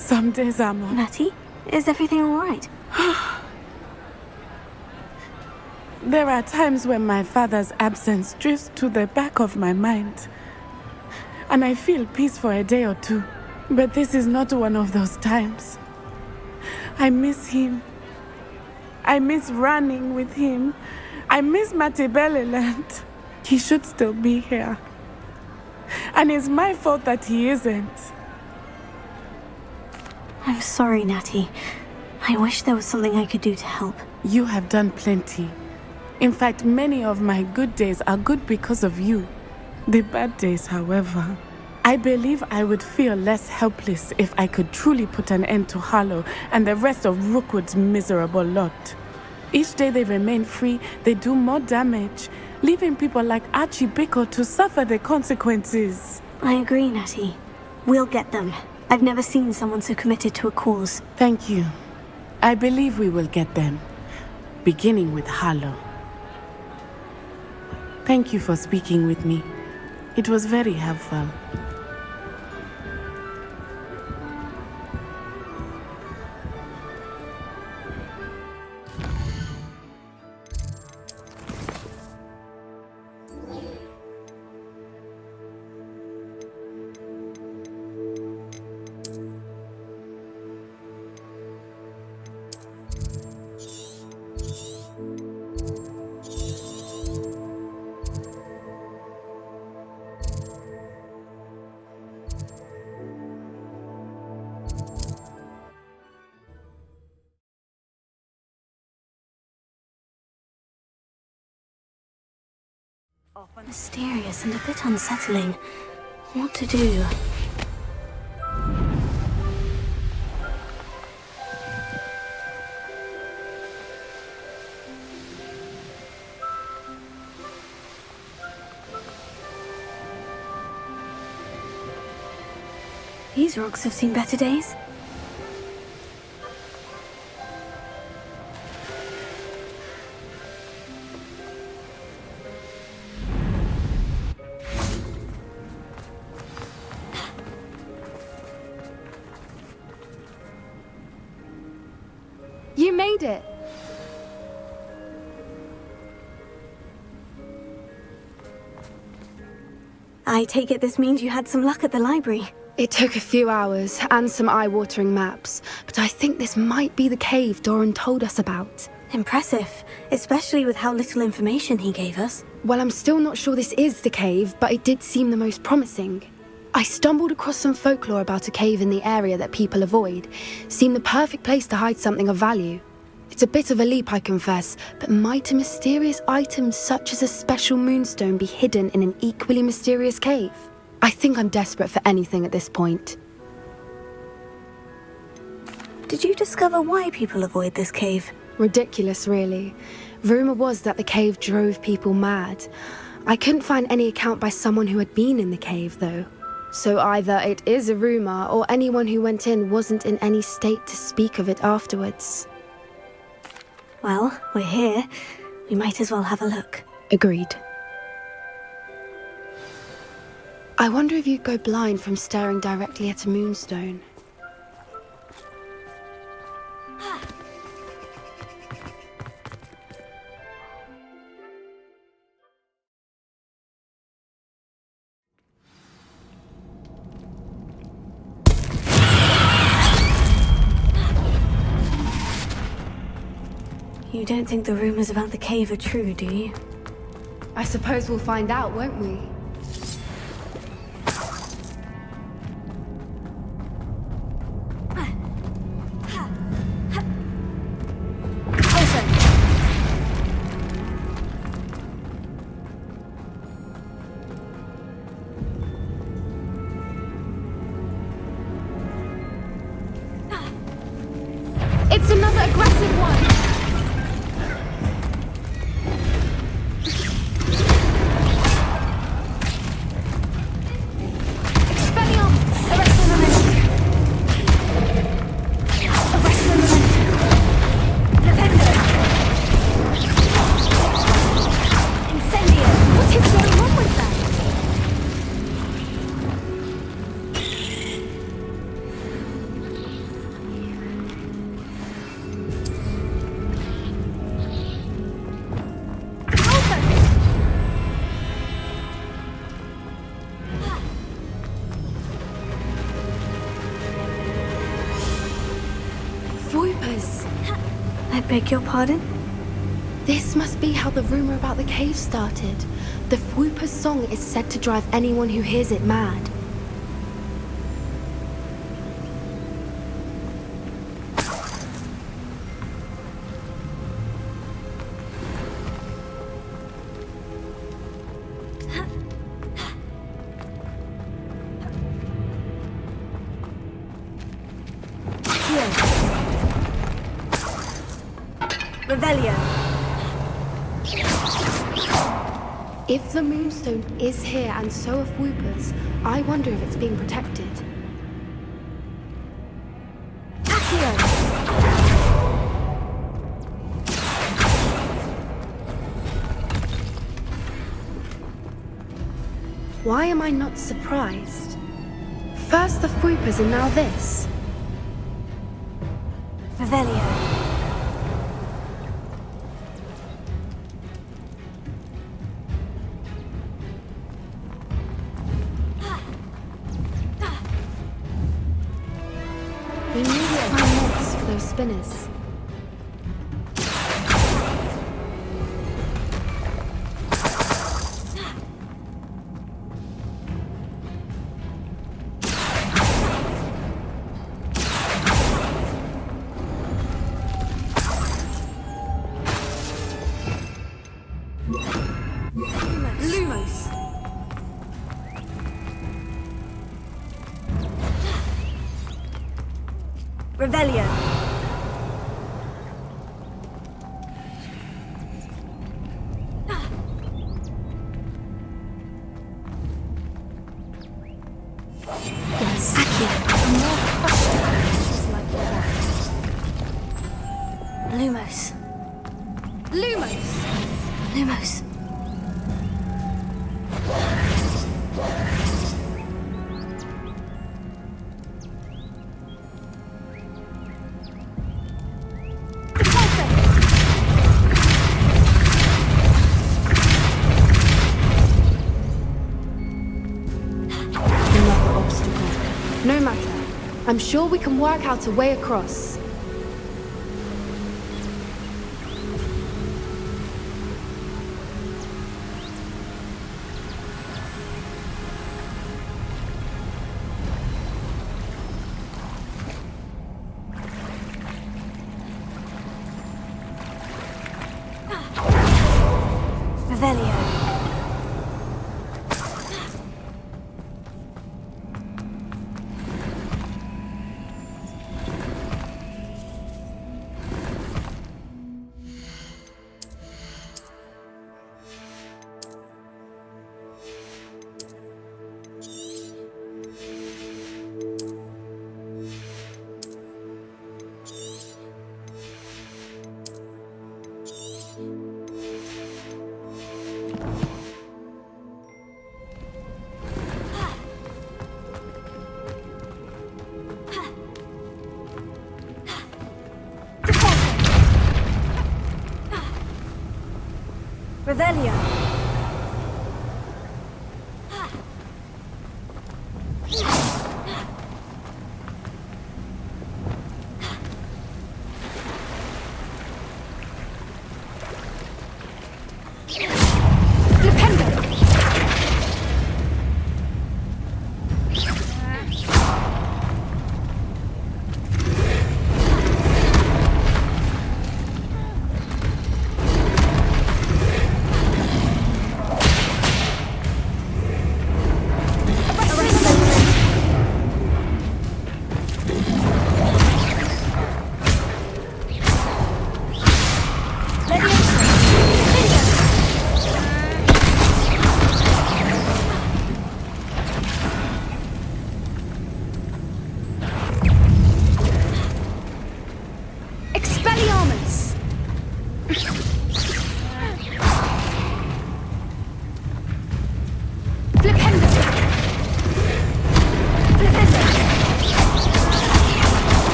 Some days I'm on. Natty, is everything alright? There are times when my father's absence drifts to the back of my mind, and I feel peace for a day or two. But this is not one of those times. I miss him. I miss running with him. I miss Matebeleland. He should still be here. And it's my fault that he isn't. I'm sorry, Natty. I wish there was something I could do to help. You have done plenty. In fact, many of my good days are good because of you. The bad days, however, I believe I would feel less helpless if I could truly put an end to Harlow and the rest of Rookwood's miserable lot. Each day they remain free, they do more damage, leaving people like Archie Bickle to suffer the consequences. I agree, Natty. We'll get them. I've never seen someone so committed to a cause. Thank you. I believe we will get them, beginning with Harlow. Thank you for speaking with me. It was very helpful. Mysterious and a bit unsettling. What to do? These rocks have seen better days. You made it! I take it this means you had some luck at the library. It took a few hours and some eye-watering maps, but I think this might be the cave Doran told us about. Impressive, especially with how little information he gave us. Well, I'm still not sure this is the cave, but it did seem the most promising. I stumbled across some folklore about a cave in the area that people avoid. Seemed the perfect place to hide something of value. It's a bit of a leap, I confess, but might a mysterious item such as a special moonstone be hidden in an equally mysterious cave? I think I'm desperate for anything at this point. Did you discover why people avoid this cave? Ridiculous, really. Rumor was that the cave drove people mad. I couldn't find any account by someone who had been in the cave, though. So either it is a rumor, or anyone who went in wasn't in any state to speak of it afterwards. Well, we're here. We might as well have a look. Agreed. I wonder if you'd go blind from staring directly at a moonstone. You don't think the rumors about the cave are true, do you? I suppose we'll find out, won't we? It's another aggressive one! I beg your pardon? This must be how the rumor about the cave started. The Fwooper's song is said to drive anyone who hears it mad. Revelio. If the Moonstone is here and so are Fwoopers, I wonder if it's being protected. Accio. Why am I not surprised? First the Fwoopers and now this. Revelio. We need to find nets for those spinners. Lumos. Revelio. Yes. Lumos. Lumos. Lumos. Another obstacle. No matter. I'm sure we can work out a way across. Revelio. Revelio.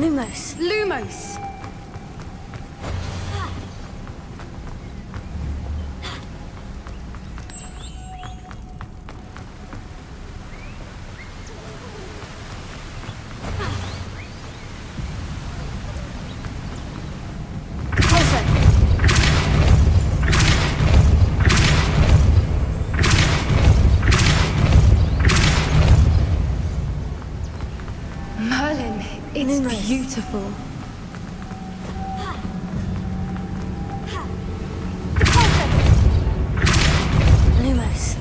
Lumos. Lumos! Merlin, it's beautiful. Lumos.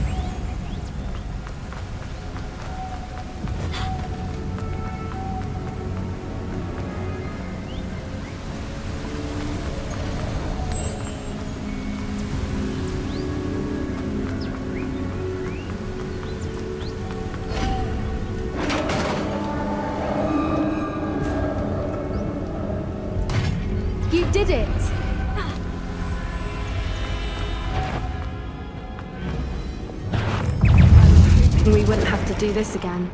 You did it! We wouldn't have to do this again.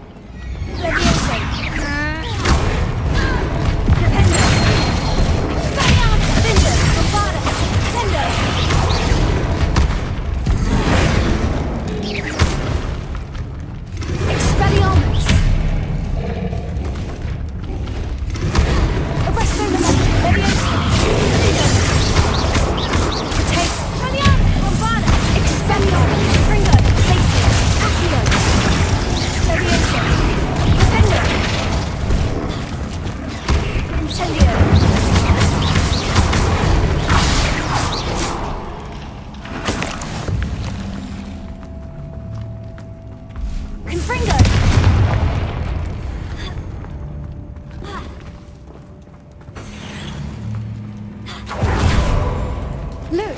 Look,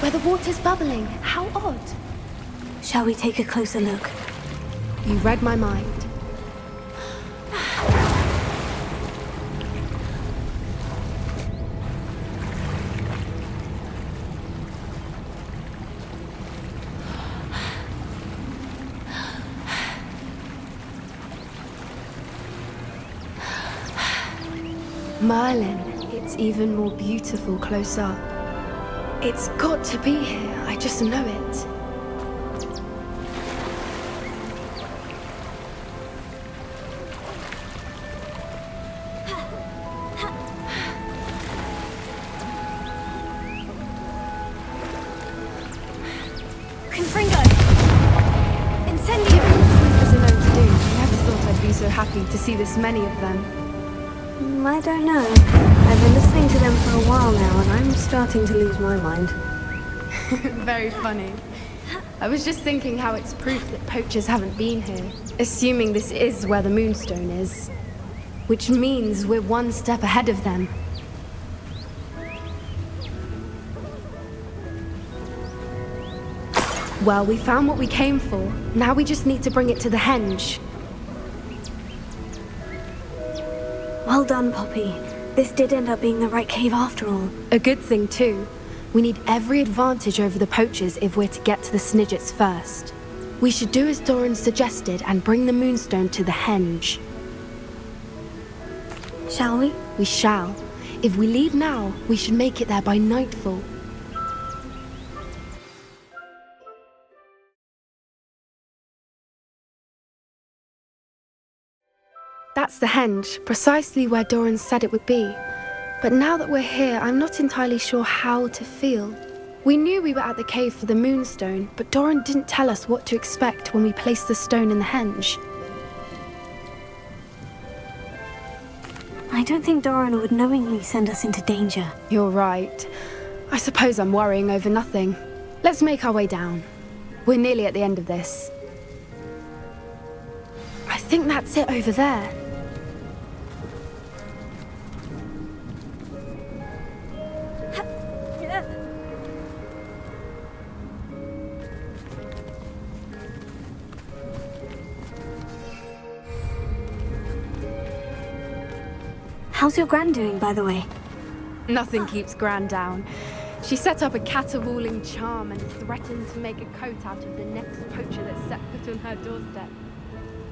where the water's bubbling. How odd. Shall we take a closer look? You read my mind. Merlin, it's even more beautiful close up. It's got to be here, I just know it. Confringo! Incendio! Given what creepers are known to do, I never thought I'd be so happy to see this many of them. I don't know. I've been listening to them for a while now, and I'm starting to lose my mind. Very funny. I was just thinking how it's proof that poachers haven't been here, assuming this is where the Moonstone is. Which means we're one step ahead of them. Well, we found what we came for. Now we just need to bring it to the henge. Well done, Poppy. This did end up being the right cave after all. A good thing, too. We need every advantage over the poachers if we're to get to the Snidgets first. We should do as Doran suggested and bring the Moonstone to the henge. Shall we? We shall. If we leave now, we should make it there by nightfall. That's the henge, precisely where Doran said it would be. But now that we're here, I'm not entirely sure how to feel. We knew we were at the cave for the Moonstone, but Doran didn't tell us what to expect when we placed the stone in the henge. I don't think Doran would knowingly send us into danger. You're right. I suppose I'm worrying over nothing. Let's make our way down. We're nearly at the end of this. I think that's it over there. How's your gran doing, by the way? Nothing keeps Gran down. She set up a caterwauling charm and threatened to make a coat out of the next poacher that set foot on her doorstep.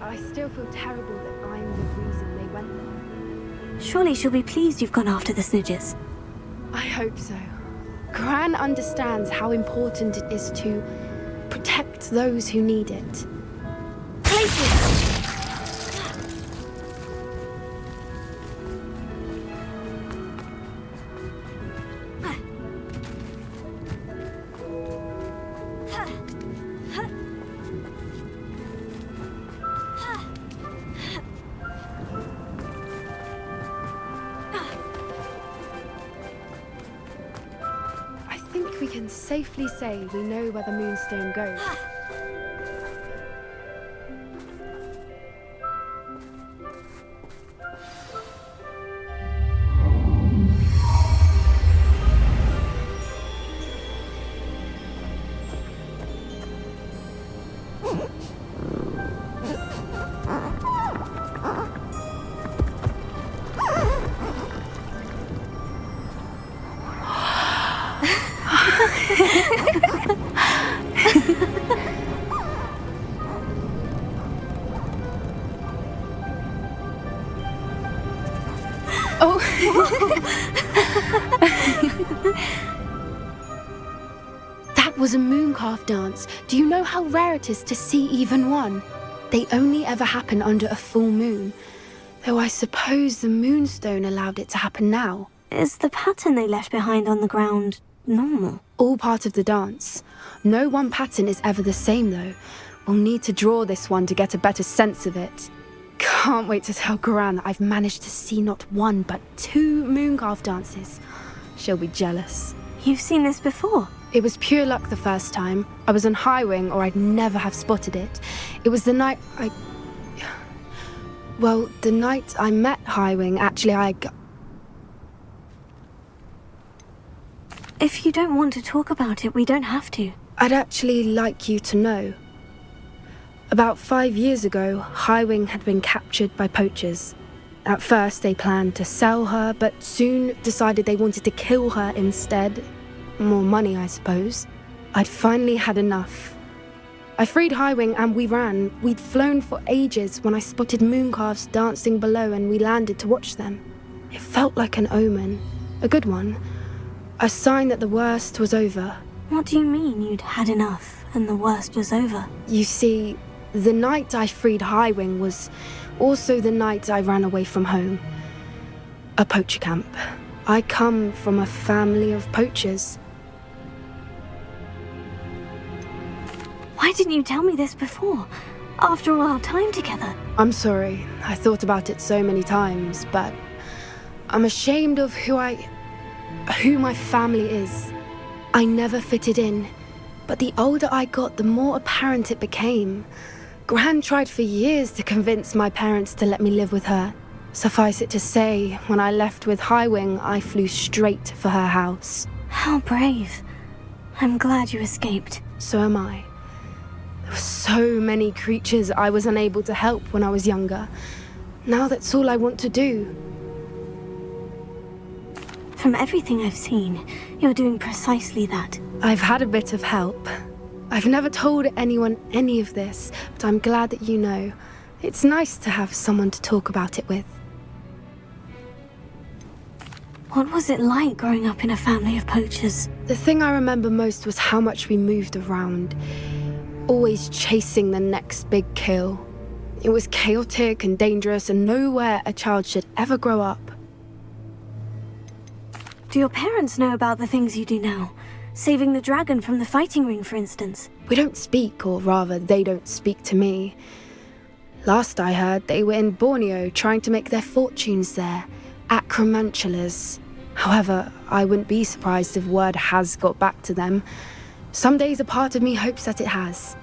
I still feel terrible that I'm the reason they went there. Surely she'll be pleased you've gone after the snidges. I hope so. Gran understands how important it is to protect those who need it. Places! We can safely say we know where the moonstone goes. That was a mooncalf dance. Do you know how rare it is to see even one? They only ever happen under a full moon. Though I suppose the moonstone allowed it to happen now. Is the pattern they left behind on the ground normal? All part of the dance. No one pattern is ever the same though. We'll need to draw this one to get a better sense of it. Can't wait to tell Gran that I've managed to see not one but 2 mooncalf dances. She'll be jealous. You've seen this before? It was pure luck the first time. I was on Highwing or I'd never have spotted it. It was the night the night I met Highwing, actually If you don't want to talk about it, we don't have to. I'd actually like you to know. About 5 years ago, Highwing had been captured by poachers. At first, they planned to sell her, but soon decided they wanted to kill her instead. More money, I suppose. I'd finally had enough. I freed Highwing and we ran. We'd flown for ages when I spotted mooncalves dancing below and we landed to watch them. It felt like an omen. A good one. A sign that the worst was over. What do you mean you'd had enough and the worst was over? You see, the night I freed Highwing was also the night I ran away from home. A poacher camp. I come from a family of poachers. Why didn't you tell me this before? After all our time together. I'm sorry. I thought about it so many times, but I'm ashamed of who my family is. I never fitted in, but the older I got, the more apparent it became. Gran tried for years to convince my parents to let me live with her. Suffice it to say, when I left with Highwing, I flew straight for her house. How brave. I'm glad you escaped. So am I. There were so many creatures I was unable to help when I was younger. Now that's all I want to do. From everything I've seen, you're doing precisely that. I've had a bit of help. I've never told anyone any of this, but I'm glad that you know. It's nice to have someone to talk about it with. What was it like growing up in a family of poachers? The thing I remember most was how much we moved around. Always chasing the next big kill. It was chaotic and dangerous and nowhere a child should ever grow up. Do your parents know about the things you do now? Saving the dragon from the fighting ring, for instance? We don't speak, or rather, they don't speak to me. Last I heard, they were in Borneo trying to make their fortunes there. Acromantulas. However, I wouldn't be surprised if word has got back to them. Some days a part of me hopes that it has.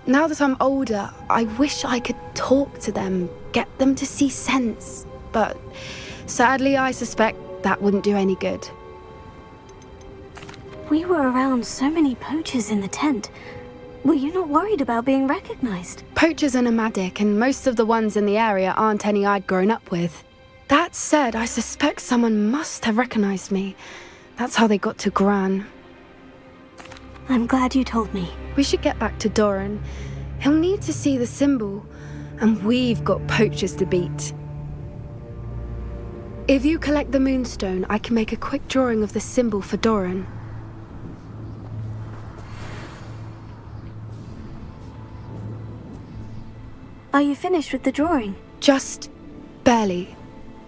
Now that I'm older, I wish I could talk to them, get them to see sense. But sadly, I suspect that wouldn't do any good. We were around so many poachers in the tent. Were you not worried about being recognized? Poachers are nomadic, and most of the ones in the area aren't any I'd grown up with. That said, I suspect someone must have recognized me. That's how they got to Gran. I'm glad you told me. We should get back to Doran. He'll need to see the symbol, and we've got poachers to beat. If you collect the moonstone, I can make a quick drawing of the symbol for Doran. Are you finished with the drawing? Just barely.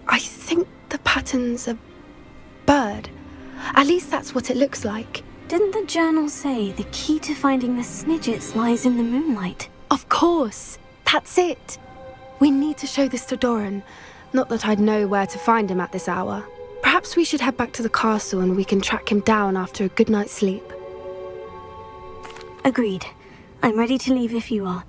I think the pattern's a bird. At least that's what it looks like. Didn't the journal say the key to finding the Snidgets lies in the moonlight? Of course. That's it. We need to show this to Doran. Not that I'd know where to find him at this hour. Perhaps we should head back to the castle and we can track him down after a good night's sleep. Agreed. I'm ready to leave if you are.